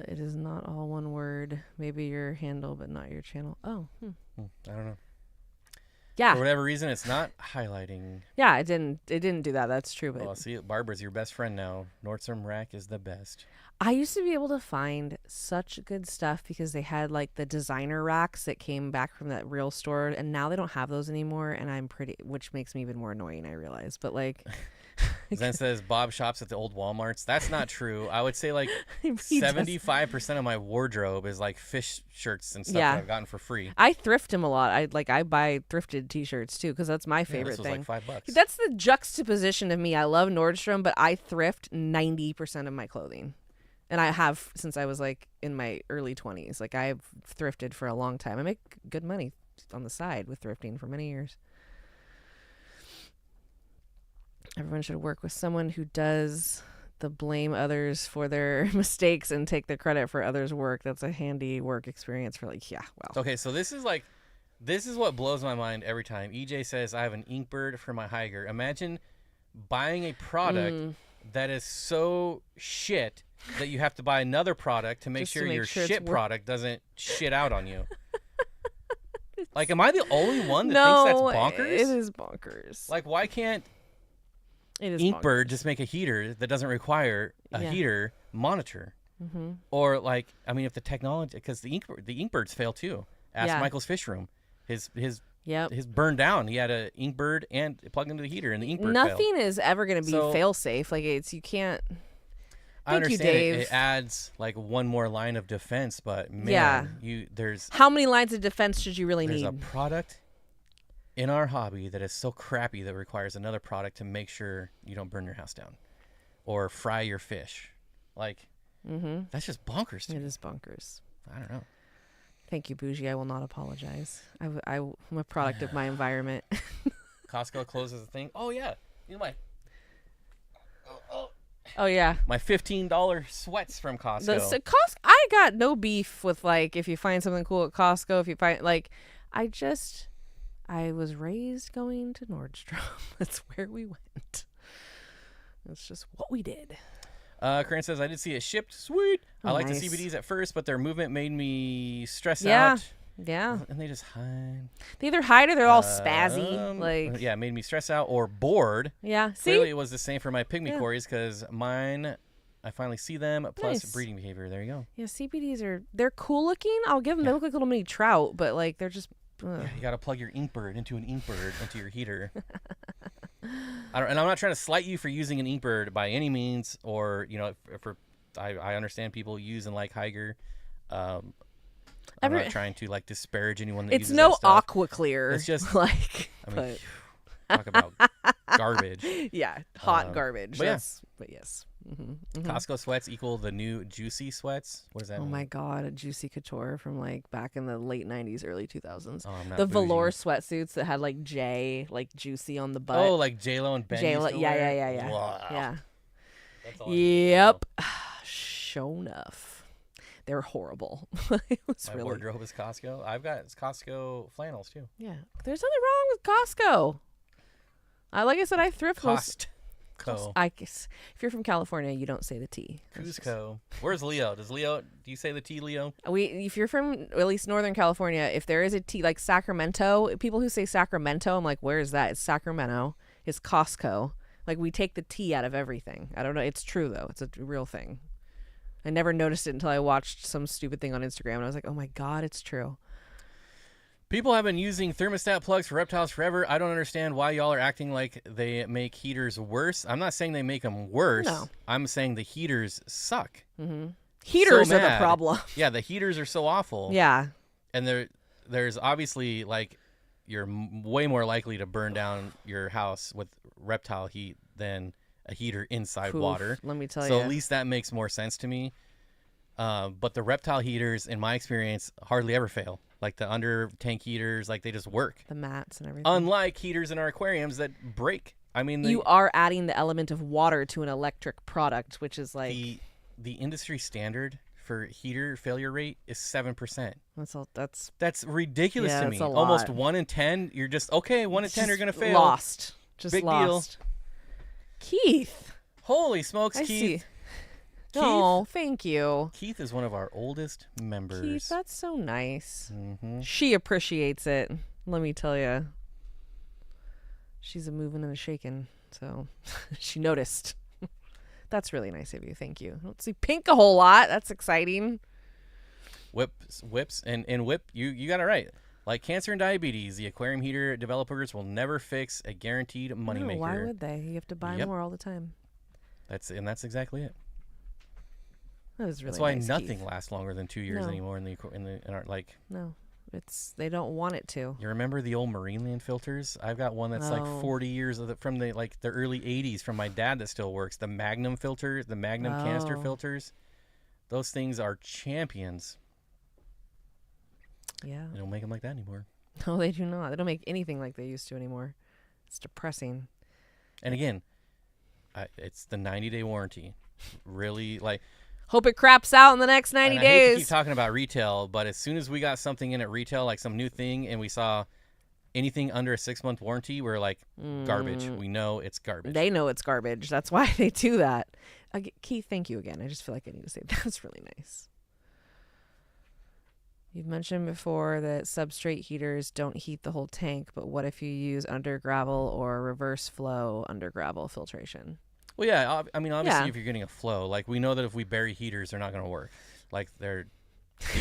It is not all one word. Maybe your handle, but not your channel. Oh. I don't know. Yeah. For whatever reason, it's not highlighting. Yeah, it didn't do that. That's true. But Well, see, Barbara's your best friend now. Nordstrom Rack is the best. I used to be able to find such good stuff because they had like the designer racks that came back from that real store, and now they don't have those anymore. And which makes me even more annoying, I realize. But like, Zen says Bob shops at the old Walmarts. That's not true. I would say like 75% of my wardrobe is like fish shirts and stuff that I've gotten for free. I thrift him a lot. I buy thrifted T-shirts too because that's my favorite this was thing. like $5. That's the juxtaposition of me. I love Nordstrom, but I thrift 90% of my clothing. And I have since I was like in my early 20s. Like I've thrifted for a long time. I make good money on the side with thrifting for many years. Everyone should work with someone who does the blame others for their mistakes and take the credit for others' work. That's a handy work experience for like, yeah, well. Okay, so this is what blows my mind every time. EJ says, I have an inkbird for my hiker. Imagine buying a product that is so shit that you have to buy another product to make sure your shit product doesn't shit out on you. Like, am I the only one that thinks that's bonkers? It is bonkers. Like, why can't Inkbird just make a heater that doesn't require a heater monitor? Mm-hmm. Or like, I mean, if the technology, because the Inkbirds fail too. Ask Michael's fish room. His burned down. He had a Inkbird and plugged into the heater, and the Inkbird Nothing failed. is ever going to be fail safe. Like you can't. I understand Dave. it adds like one more line of defense, but man, there's how many lines of defense should you really need? There's a product in our hobby that is so crappy that requires another product to make sure you don't burn your house down or fry your fish. Like, that's just bonkers to me. It is bonkers. I don't know. Thank you, Bougie. I will not apologize. I'm a product of my environment. Costco closes the thing. Oh, yeah. You know Oh, yeah. My $15 sweats from Costco. I got no beef with, like, if you find something cool at Costco, if you find, like, I was raised going to Nordstrom. That's where we went. That's just what we did. Corinne says, I did see it shipped. Sweet. I liked the CBDs at first, but their movement made me stress out. Yeah. And they just hide. They either hide or they're all spazzy. Yeah, it made me stress out or bored. Yeah. See? Clearly, it was the same for my pygmy cories because mine, I finally see them, plus breeding behavior. There you go. Yeah, CBDs they're cool looking. I'll give them, they look like little mini trout, but like they're just. Yeah, you got to plug your Inkbird into an Inkbird into your heater. And I'm not trying to slight you for using an Inkbird by any means, or I understand people use and like Higer. I'm not trying to like disparage anyone that uses that stuff. It's no Aqua Clear. It's just like, I mean, talk about garbage. Yeah, hot garbage. But yes. Costco sweats equal the new Juicy sweats. What does that mean? Oh my God, a Juicy Couture from like back in the late 90s, early 2000s. Oh, I'm not the bougie. velour sweatsuits that had like Juicy on the butt. Oh, like J-Lo and Ben. Yeah. Wow. Yeah. Yep. Sure enough. They're horrible. It was My wardrobe is Costco. I've got Costco flannels too. Yeah. There's nothing wrong with Costco. Like I said, I thrift If you're from California, you don't say the T. Cusco. Where's Leo? Do you say the T, Leo? If you're from at least Northern California, if there is a T, like Sacramento, people who say Sacramento, I'm like, where is that? It's Sacramento. It's Costco. Like, we take the T out of everything. I don't know. It's true, though. It's a real thing. I never noticed it until I watched some stupid thing on Instagram, and I was like, oh, my God, it's true. People have been using thermostat plugs for reptiles forever. I don't understand why y'all are acting like they make heaters worse. I'm not saying they make them worse. No. I'm saying the heaters suck. Mm-hmm. Heaters are the problem. Yeah, the heaters are so awful. Yeah. And there's obviously, like, you're way more likely to burn down your house with reptile heat than a heater inside water. Let me tell you. So at least that makes more sense to me. But the reptile heaters, in my experience, hardly ever fail. Like the under tank heaters, like they just work. The mats and everything. Unlike heaters in our aquariums that break. I mean, you are adding the element of water to an electric product, which is like the industry standard for heater failure rate is 7%. That's ridiculous to me. A lot. Almost 1 in 10. You're just okay. 1 in 10 you're gonna fail. Lost. Just big lost. Deal. Keith. Holy smokes, Keith. See. Oh, thank you. Keith is one of our oldest members. Keith, that's so nice. Mm-hmm. She appreciates it. Let me tell you. She's a moving and a shaking, so she noticed. That's really nice of you. Thank you. I don't see Pink a whole lot. That's exciting. Whips, and Whip, you got it right. Like cancer and diabetes, the aquarium heater developers will never fix a guaranteed moneymaker. Why would they? You have to buy more all the time. That's exactly it. That was really That's why nice, nothing Keith. lasts longer than 2 years anymore in our like. No, they don't want it to. You remember the old Marineland filters? I've got one that's like 40 years from the early 80s from my dad that still works. The Magnum filter, the Magnum canister filters. Those things are champions. Yeah. They don't make them like that anymore. No, they do not. They don't make anything like they used to anymore. It's depressing. And again, it's the 90-day warranty. Really, like. Hope it craps out in the next 90 days. I hate to keep talking about retail, but as soon as we got something in at retail, like some new thing, and we saw anything under a 6-month warranty, we're like, garbage. We know it's garbage. They know it's garbage. That's why they do that. Keith, thank you again. I just feel like I need to say that's really nice. You've mentioned before that substrate heaters don't heat the whole tank, but what if you use under gravel or reverse flow under gravel filtration? Well, yeah. I mean, obviously, if you're getting a flow, like we know that if we bury heaters, they're not going to work. Like they're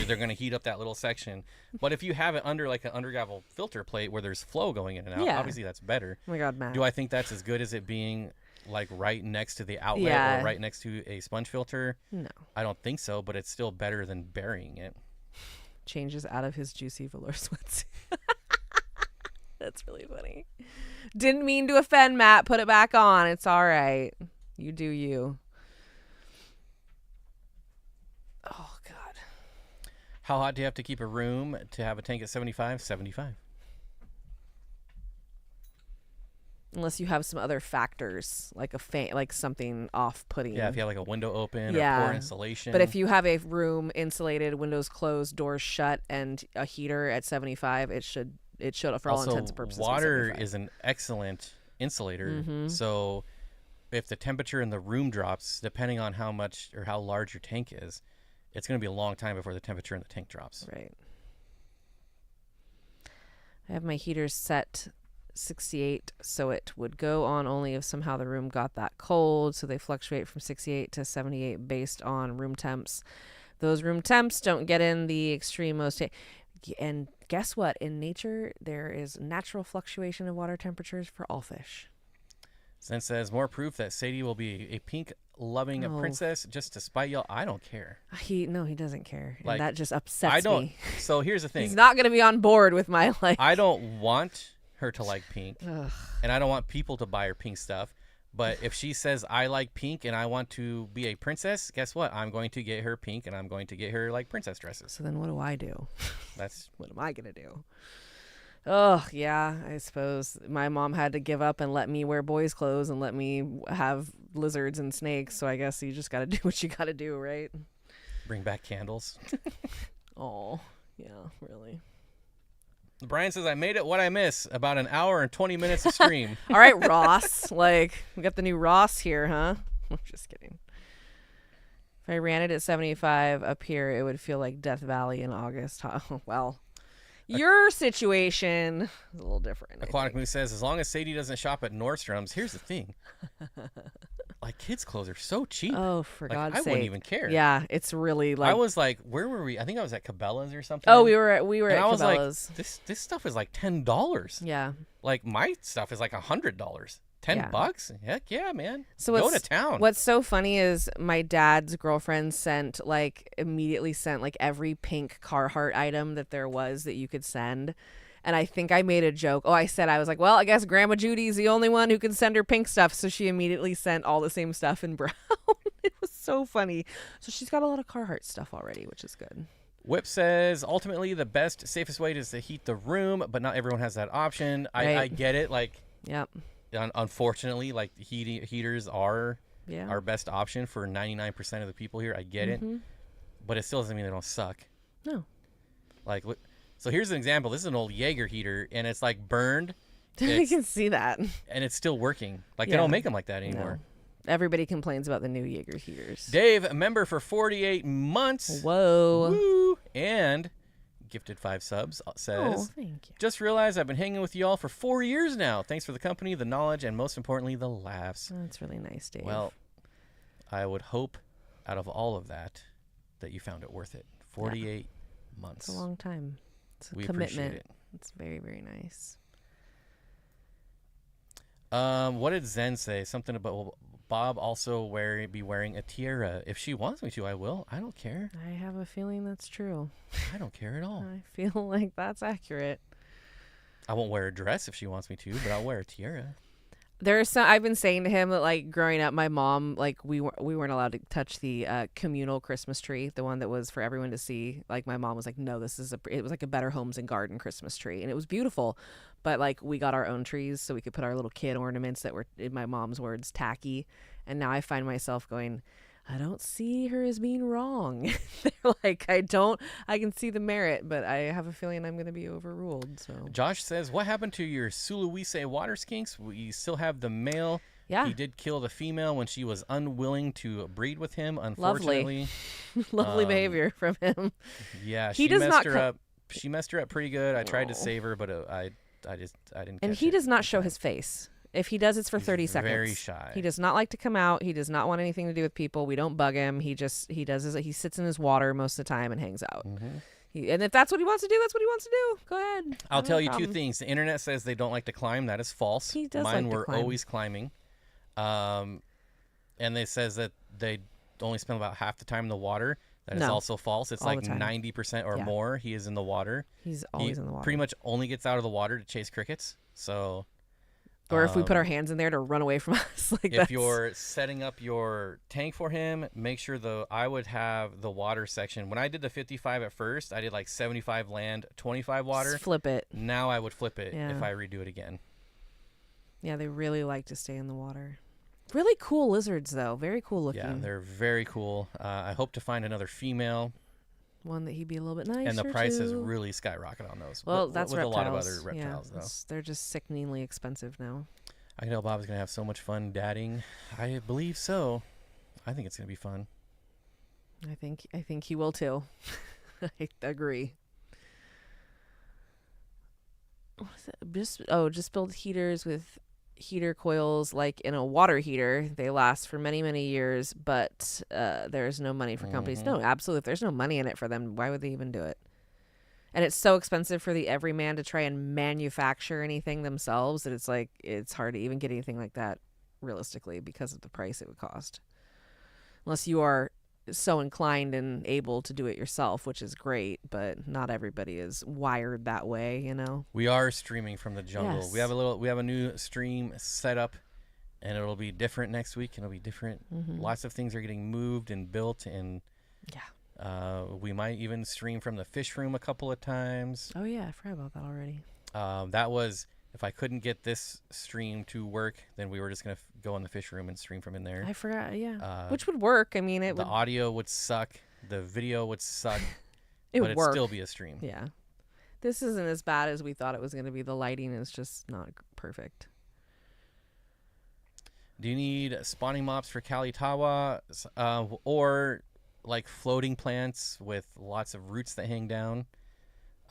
going to heat up that little section. But if you have it under like an under gravel filter plate where there's flow going in and out, obviously that's better. Oh my God, Matt. Do I think that's as good as it being like right next to the outlet or right next to a sponge filter? No, I don't think so. But it's still better than burying it. Changes out of his juicy velour sweats. That's really funny. Didn't mean to offend, Matt. Put it back on. It's all right. You do you. Oh, God. How hot do you have to keep a room to have a tank at 75? 75. Unless you have some other factors, like a fan, like something off-putting. Yeah, if you have like a window open or poor insulation. But if you have a room insulated, windows closed, doors shut, and a heater at 75, it should, for all intents and purposes, water is an excellent insulator. Mm-hmm. So if the temperature in the room drops, depending on how much or how large your tank is, it's going to be a long time before the temperature in the tank drops. Right. I have my heaters set 68, so it would go on only if somehow the room got that cold. So they fluctuate from 68 to 78 based on room temps. Those room temps don't get in the extreme most. And guess what? In nature, there is natural fluctuation of water temperatures for all fish. Since says more proof that Sadie will be a pink-loving princess just to spite y'all. I don't care. He doesn't care. And that just upsets me. So here's the thing. He's not going to be on board with my life. I don't want her to like pink. And I don't want people to buy her pink stuff. But if she says I like pink and I want to be a princess, guess what? I'm going to get her pink and I'm going to get her like princess dresses. So then what do I do? That's what am I going to do? Oh, yeah, I suppose my mom had to give up and let me wear boys' clothes and let me have lizards and snakes. So I guess you just got to do what you got to do, right? Bring back candles. Oh, yeah, really. Brian says, I made it. What I miss? About an hour and 20 minutes of stream. All right, Ross. Like, we got the new Ross here, huh? I'm just kidding. If I ran it at 75 up here, it would feel like Death Valley in August. Huh? Well, your situation is a little different. Aquatic Moose says, as long as Sadie doesn't shop at Nordstrom's, here's the thing. Like, kids' clothes are so cheap. Oh, for God's sake. I wouldn't even care. Yeah, it's really like... I was like, where were we? I think I was at Cabela's or something. Oh, we were at I was Cabela's. like, this stuff is like $10. Yeah. Like, my stuff is like $100. $10? Heck yeah, man. So go to town. What's so funny is my dad's girlfriend immediately sent like every pink Carhartt item that there was that you could send. And I think I made a joke. I was like, well, I guess Grandma Judy's the only one who can send her pink stuff. So she immediately sent all the same stuff in brown. It was so funny. So she's got a lot of Carhartt stuff already, which is good. Whip says, ultimately, the best, safest way is to heat the room, but not everyone has that option. Right. I get it. Like, yep. Unfortunately, like, heaters are our best option for 99% of the people here. I get it. But it still doesn't mean they don't suck. No. Like, so here's an example. This is an old Jaeger heater, and it's like burned. I can see that. And it's still working. Like, they don't make them like that anymore. No. Everybody complains about the new Jaeger heaters. Dave, a member for 48 months. Whoa. Woo. And gifted 5 subs, says, oh, thank you. Just realized I've been hanging with y'all for 4 years now. Thanks for the company, the knowledge, and most importantly, the laughs. That's really nice, Dave. Well, I would hope out of all of that you found it worth it. 48 months. It's a long time. It's a commitment. Appreciate it. It's very, very nice. What did Zen say? Something about Bob also be wearing a tiara. If she wants me to, I will. I don't care. I have a feeling that's true. I don't care at all. I feel like that's accurate. I won't wear a dress if she wants me to, but I'll wear a tiara. I've been saying to him that, like, growing up, my mom, like, we weren't allowed to touch the communal Christmas tree, the one that was for everyone to see. Like, my mom was like, no, it was like a Better Homes and Garden Christmas tree, and it was beautiful. But, like, we got our own trees so we could put our little kid ornaments that were, in my mom's words, tacky. And now I find myself going, I don't see her as being wrong. Like, I can see the merit, but I have a feeling I'm going to be overruled. So Josh says, what happened to your Sulawesi water skinks? We still have the male. Yeah. He did kill the female when she was unwilling to breed with him, unfortunately. Lovely behavior from him. Yeah, she messed her up. She messed her up pretty good. I tried to save her, but I didn't. And he does not show his face. If he does, it's for 30 seconds. Very shy. He does not like to come out. He does not want anything to do with people. We don't bug him. He sits in his water most of the time and hangs out. And if that's what he wants to do, that's what he wants to do. Go ahead. I'll tell you 2 things. The internet says they don't like to climb. That is false. He does Mine like to were climb. always climbing. And they says that they only spend about half the time in the water. That is also false. It's like 90% or more he is in the water. He's always in the water. Pretty much only gets out of the water to chase crickets. So... Or if we put our hands in there to run away from us. If you're setting up your tank for him, make sure I would have the water section. When I did the 55 at first, I did like 75 land, 25 water. Just flip it. Now I would flip it if I redo it again. Yeah, they really like to stay in the water. Really cool lizards, though. Very cool looking. Yeah, they're very cool. I hope to find another female. One that he'd be a little bit nicer. And the price has really skyrocketed on those. Well, that's with reptiles. a lot of other reptiles, though. They're just sickeningly expensive now. I know Bob's going to have so much fun dadding. I believe so. I think it's going to be fun. I think he will, too. I agree. What is it? Just build heaters with heater coils like in a water heater. They last for many, many years, but there's no money for companies. No, absolutely. If there's no money in it for them, why would they even do it? And it's so expensive for the everyman to try and manufacture anything themselves that it's hard to even get anything like that realistically because of the price it would cost. Unless you are so inclined and able to do it yourself, which is great, but not everybody is wired that way, you know. We are streaming from the jungle. Yes. We have a new stream set up, and it'll be different next week. It'll be different. Lots of things are getting moved and built, and we might even stream from the fish room a couple of times. Oh yeah, I forgot about that already. That was, if I couldn't get this stream to work, then we were just gonna go in the fish room and stream from in there. I forgot, which would work. I mean, the audio would suck, the video would suck, it but would work. It'd still be a stream. Yeah, This isn't as bad as we thought it was going to be. The lighting is just not perfect. Do you need spawning mops for Kalitawa, or like floating plants with lots of roots that hang down?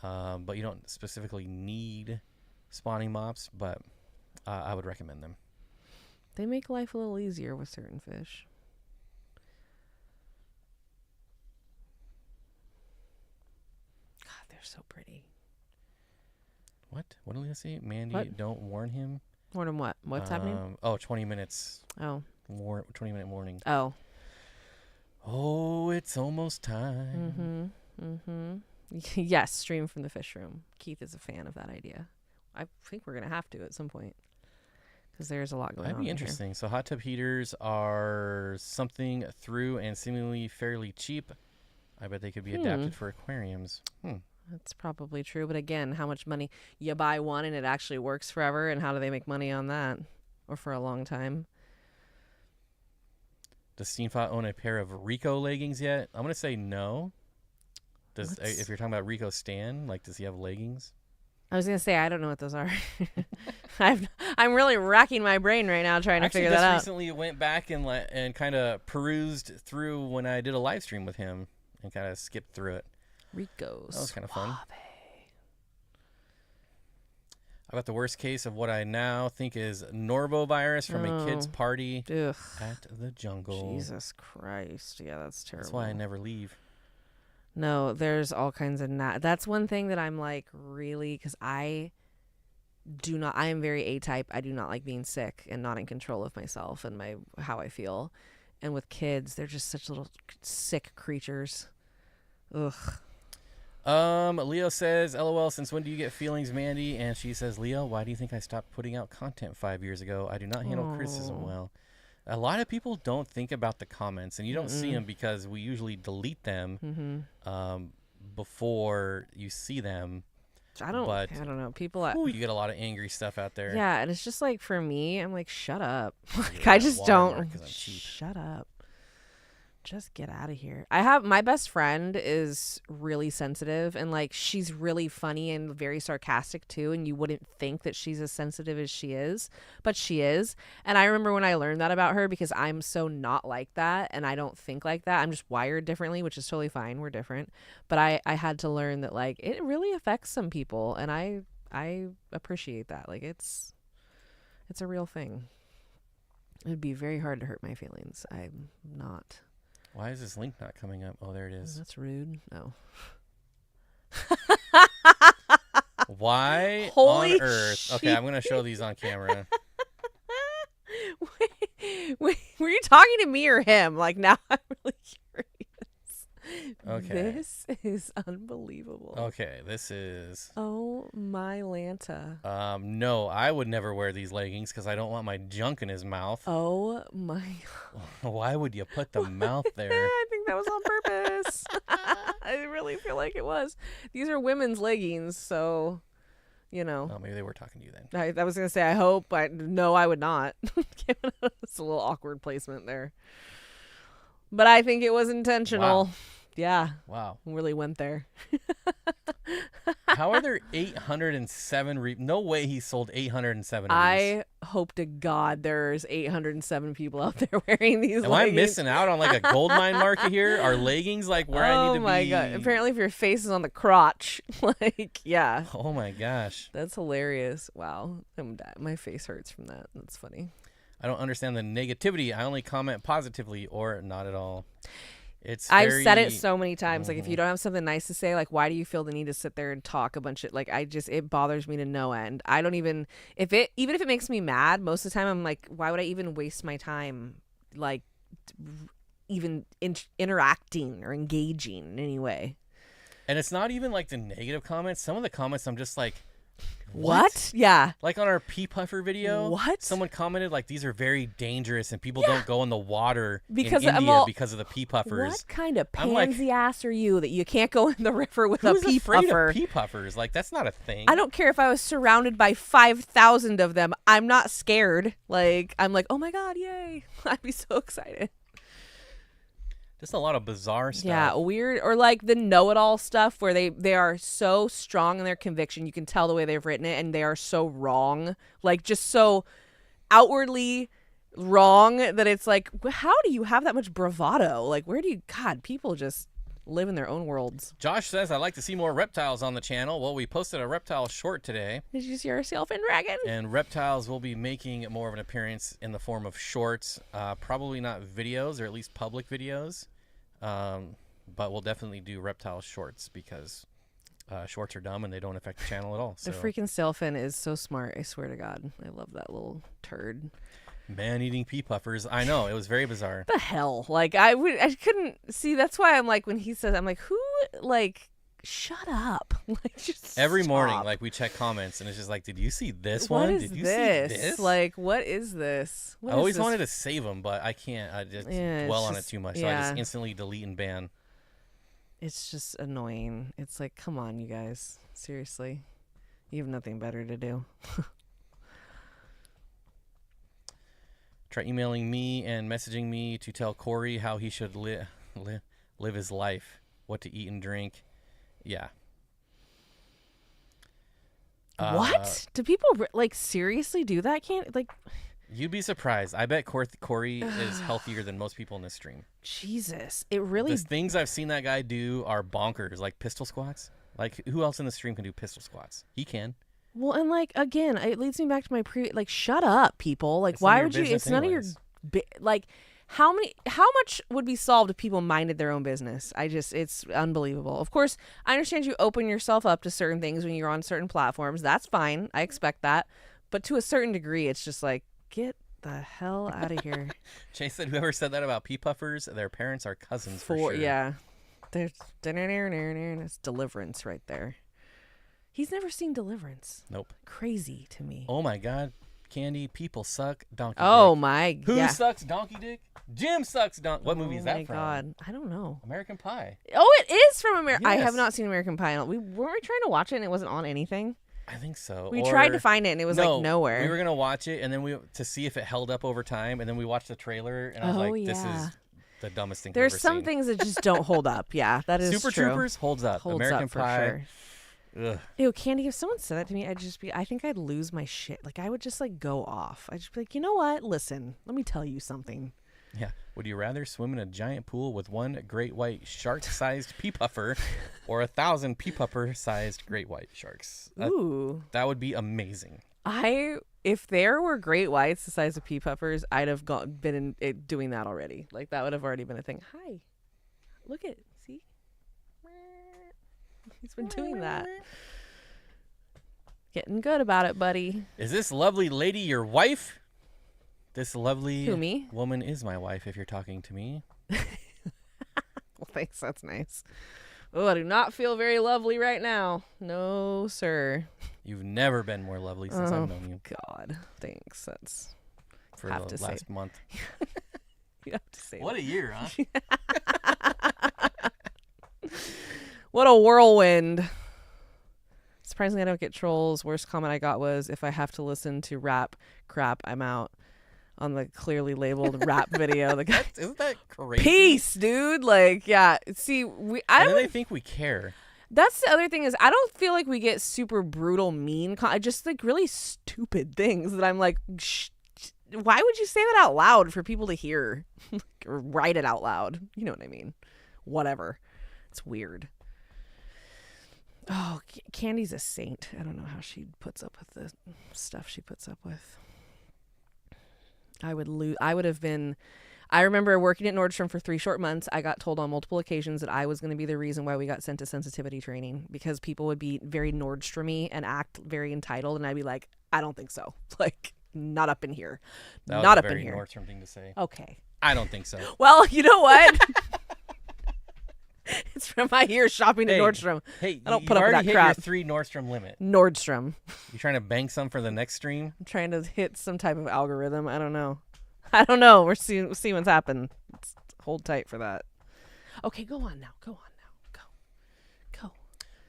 But you don't specifically need spawning mops, but I would recommend them. They make life a little easier with certain fish. God, they're so pretty. What? What did we say? Mandy, What? Don't warn him. Warn him what? What's happening? 20 minutes. Oh. 20-minute warning. Oh. Oh, it's almost time. Yes, stream from the fish room. Keith is a fan of that idea. I think we're going to have to at some point because there's a lot going on. That'd be interesting. So hot tub heaters are something through and seemingly fairly cheap. I bet they could be adapted for aquariums. That's probably true. But again, how much money? You buy one and it actually works forever. And how do they make money on that? Or for a long time? Does Steenfott own a pair of Rico leggings yet? I'm going to say no. If you're talking about Rico Stan, like, does he have leggings? I was going to say, I don't know what those are. I'm really racking my brain right now trying to figure that out. I recently went back and kind of perused through when I did a live stream with him and kind of skipped through it. Rico. That was kind of fun. I got the worst case of what I now think is Norbovirus from a kid's party at the jungle. Jesus Christ. Yeah, that's terrible. That's why I never leave. No, there's all kinds of that's one thing that I'm like, really, because I am very A-type. I do not like being sick and not in control of myself and how I feel. And with kids, they're just such little sick creatures. Ugh. Leo says, LOL, since when do you get feelings, Mandy? And she says, Leo, why do you think I stopped putting out content 5 years ago? I do not handle criticism well. A lot of people don't think about the comments, and you don't see them because we usually delete them before you see them. I don't know. People, you get a lot of angry stuff out there. Yeah, and it's just like, for me, I'm like, shut up. Like, I just don't. Shut up. Just get out of here. My best friend is really sensitive, and like, she's really funny and very sarcastic too, and you wouldn't think that she's as sensitive as she is, but she is. And I remember when I learned that about her, because I'm so not like that and I don't think like that. I'm just wired differently, which is totally fine. We're different. But I had to learn that, like, it really affects some people, and I appreciate that. Like, it's a real thing. It'd be very hard to hurt my feelings. I'm not. Why is this link not coming up? Oh, there it is. That's rude. No. Why Holy on earth? shit. Okay, I'm going to show these on camera. Wait, were you talking to me or him? Like, now I'm really curious. Okay. This is unbelievable. Okay, this is... Oh, my Lanta. No, I would never wear these leggings because I don't want my junk in his mouth. Oh, my... Why would you put the mouth there? I think that was on purpose. I really feel like it was. These are women's leggings, so, you know. Oh, maybe they were talking to you then. I was going to say, I hope, but no, I would not. It's a little awkward placement there. But I think it was intentional. Wow. Yeah. Wow. Really went there. How are there 807? No way he sold 807 of these. I hope to God there's 807 people out there wearing these Am leggings. I missing out on like a gold mine market here? Are leggings like where I need to be? Oh my God. Apparently if your face is on the crotch, like, yeah. Oh my gosh. That's hilarious. Wow. My face hurts from that. That's funny. I don't understand the negativity. I only comment positively or not at all. I've said it so many times. Like, if you don't have something nice to say, like, why do you feel the need to sit there and talk a bunch of, like, it bothers me to no end. I don't even if it makes me mad, most of the time I'm like, why would I even waste my time, like, even interacting or engaging in any way? And it's not even like the negative comments. Some of the comments I'm just like, what? Yeah. Like on our pea puffer video, what? Someone commented like, these are very dangerous and people don't go in the water because in India because of the pea puffers. What kind of pansy ass are you that you can't go in the river with a who's pea afraid puffer? Of pea puffers? Like, that's not a thing. I don't care if I was surrounded by 5,000 of them. I'm not scared. Like, I'm like, oh my God, yay. I'd be so excited. Just a lot of bizarre stuff. Yeah, weird, or like the know-it-all stuff where they are so strong in their conviction. You can tell the way they've written it, and they are so wrong, like just so outwardly wrong that it's like, how do you have that much bravado? Like, where do you? God, people just live in their own worlds. Josh says, I'd like to see more reptiles on the channel. Well, we posted a reptile short today. Did you see our sailfin dragon? And reptiles will be making more of an appearance in the form of shorts. Probably not videos, or at least public videos. But we'll definitely do reptile shorts because shorts are dumb and they don't affect the channel at all. So. The freaking sailfin is so smart. I swear to God. I love that little turd. Man-eating pea puffers. I know, it was very bizarre. The hell? Like, I couldn't see. That's why I'm like, when he says, I'm like, who, like, shut up. Like, just every stop. morning, like, we check comments and it's just like, did you see this what one? Is did you this? see this? Like, what is this? What I always is this? wanted to save them, but I can't. I just dwell on it too much. So I just instantly delete and ban. It's just annoying. It's like, come on, you guys. Seriously. You have nothing better to do. Try emailing me and messaging me to tell Corey how he should live his life, what to eat and drink. Yeah. What? Do people like seriously do that? Can't like. You'd be surprised. I bet Corey is healthier than most people in this stream. Jesus, it really. The things I've seen that guy do are bonkers, like pistol squats. Like, who else in the stream can do pistol squats? He can. Well, and like, again, it leads me back to my like, shut up, people. Like, why would you? It's none of your, like, how much would be solved if people minded their own business? It's unbelievable. Of course, I understand you open yourself up to certain things when you're on certain platforms. That's fine. I expect that. But to a certain degree, it's just like, get the hell out of here. Chase said, whoever said that about pea puffers, their parents are cousins for sure. Yeah. There's Deliverance right there. He's never seen Deliverance. Nope. Crazy to me. Oh my God, Candy, people suck donkey oh dick. My. Who yeah. sucks donkey dick? Jim sucks donkey. What movie is that from? Oh my God, I don't know. American Pie. Oh, it is from American. Yes. I have not seen American Pie. Weren't we trying to watch it and it wasn't on anything? I think so. We tried to find it and it was like nowhere. We were gonna watch it and then to see if it held up over time, and then we watched the trailer and I was like, this is the dumbest thing. There's I've ever some seen. things that just don't hold up. Yeah, that is Super true. Troopers holds up. Holds American up for Pie. Sure. Ugh. Ew, Candy, if someone said that to me, I think I'd lose my shit. Like, I would just like go off. I'd just be like, you know what? Listen, let me tell you something. Yeah. Would you rather swim in a giant pool with one great white shark-sized pea puffer or 1,000 pea puffer-sized great white sharks? Ooh. That would be amazing. If there were great whites the size of pea puffers, I'd have been doing that already. Like, that would have already been a thing. Hi. Look at, see? He's been doing that. Getting good about it, buddy. Is this lovely lady your wife? This lovely Who, me? woman is my wife if you're talking to me. Well, thanks. That's nice. Oh, I do not feel very lovely right now. No, sir. You've never been more lovely since I've known you. God. Thanks. That's... For the last month. You have to say what that. A year, huh? What a whirlwind. Surprisingly, I don't get trolls. Worst comment I got was, if I have to listen to rap crap, I'm out. On the clearly labeled rap video. The guy, isn't that crazy? Peace, dude. Like, yeah. See, I don't. They think we care. That's the other thing is, I don't feel like we get super brutal, mean. I just like really stupid things that I'm like, why would you say that out loud for people to hear? Or write it out loud. You know what I mean? Whatever. It's weird. Oh, Candy's a saint. I don't know how she puts up with the stuff she puts up with. I would have been. I remember working at Nordstrom for 3 short months. I got told on multiple occasions that I was going to be the reason why we got sent to sensitivity training, because people would be very Nordstrom-y and act very entitled, and I'd be like, I don't think so. Like, not up in here. That not was up a in here. very Nordstrom thing to say. Okay. I don't think so. Well, you know what? It's from my years shopping at Nordstrom. Hey, I don't put up with that hit crap. Your 3 Nordstrom limit. Nordstrom. You trying to bank some for the next stream? I'm trying to hit some type of algorithm. I don't know. We're seeing what's happened. Hold tight for that. Okay, go on now. Go.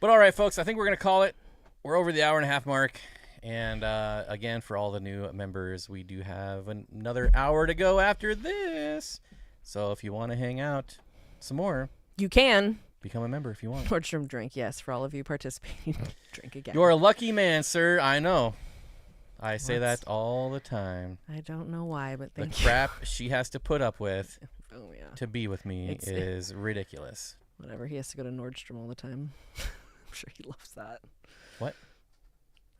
But all right, folks, I think we're going to call it. We're over the 1.5 hour mark. And again, for all the new members, we do have another hour to go after this. So if you want to hang out, some more, you can become a member if you want. Nordstrom drink, yes, for all of you participating. Drink again. You're a lucky man, sir. I know. I say that all the time. I don't know why, but the crap she has to put up with to be with me It's is ridiculous. Whatever. He has to go to Nordstrom all the time. I'm sure he loves that. What?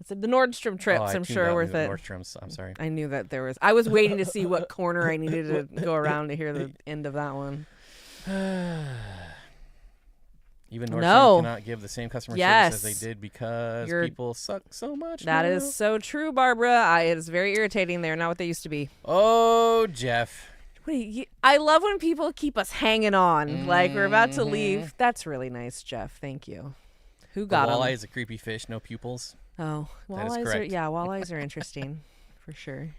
I said the Nordstrom trips. I'm sure worth it. Nordstrom's. I'm sorry. I knew that there was. I was waiting to see what corner I needed to go around to hear the end of that one. Even Nordstrom cannot give the same customer service as they did because people suck so much. That is so true, Barbara. It is very irritating. They're not what they used to be. Oh, Jeff. I love when people keep us hanging on. Like we're about to leave. That's really nice, Jeff. Thank you. Who got them? Walleye is a creepy fish. No pupils. Oh, walleyes correct. Walleyes are interesting for sure.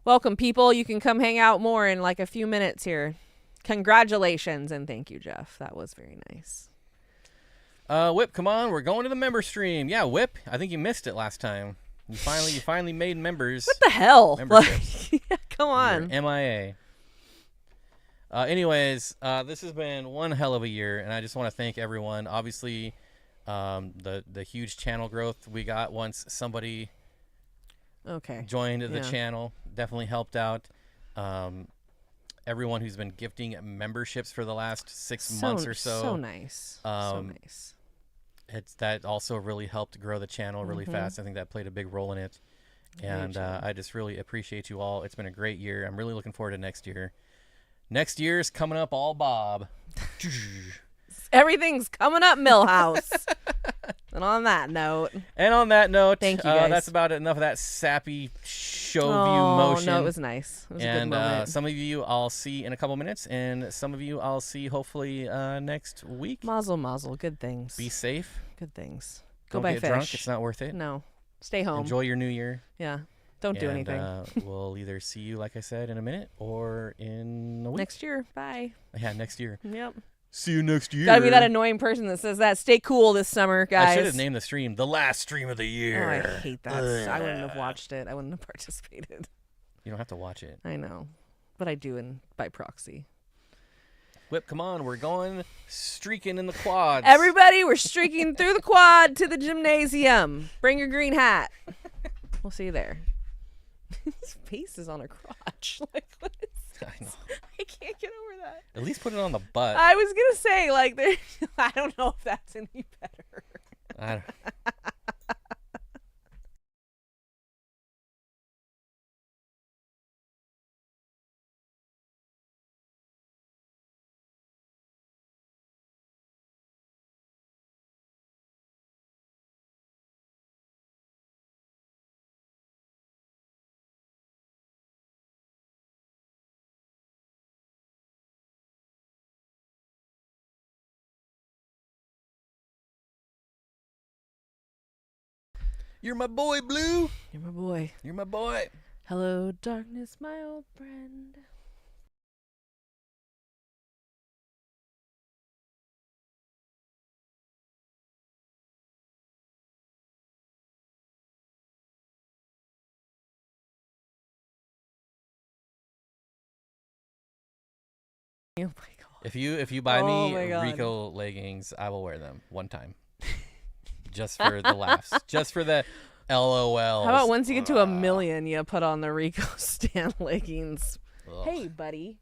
Welcome, people. You can come hang out more in like a few minutes here. Congratulations and thank you, Jeff. That was very nice. Whip, come on, we're going to the member stream. Yeah, Whip, I think you missed it last time. You finally made members. What the hell? Yeah, come on. You're MIA. Anyways, this has been one hell of a year, and I just want to thank everyone. Obviously, the huge channel growth we got once somebody joined the channel definitely helped out. Everyone who's been gifting memberships for the last 6 months or so. So nice. So nice. That also really helped grow the channel really fast. I think that played a big role in it. And I just really appreciate you all. It's been a great year. I'm really looking forward to next year. Next year's coming up all Bob. Everything's coming up, Millhouse. And on that note, thank you guys. That's about it. Enough of that sappy show view motion. No, it was nice. It was a good moment. Some of you I'll see in a couple minutes, and some of you I'll see hopefully next week. Mazel, mazel. Good things. Be safe. Good things. Don't buy get fish. drunk. It's not worth it. No. Stay home. Enjoy your new year. Yeah. Don't do anything. We'll either see you, like I said, in a minute or in a week. Next year. Bye. Yeah, next year. Yep. See you next year. Gotta be that annoying person that says that. Stay cool this summer, guys. I should have named the stream the last stream of the year. Oh, I hate that. I wouldn't have watched it. I wouldn't have participated. You don't have to watch it. I know. But I do by proxy. Whip, come on. We're going streaking in the quads. Everybody, we're streaking through the quad to the gymnasium. Bring your green hat. We'll see you there. His face is on a crotch. Like, what is this? I know. I can't get over that. At least put it on the butt. I was going to say, like, I don't know if that's any better. I don't You're my boy, Blue. You're my boy. You're my boy. Hello, darkness, my old friend. Oh my god. If you buy me Rico leggings, I will wear them one time. Just for the laughs. Just for the LOL. How about once you get to 1 million, you put on the Rico Stan leggings? Ugh. Hey, buddy.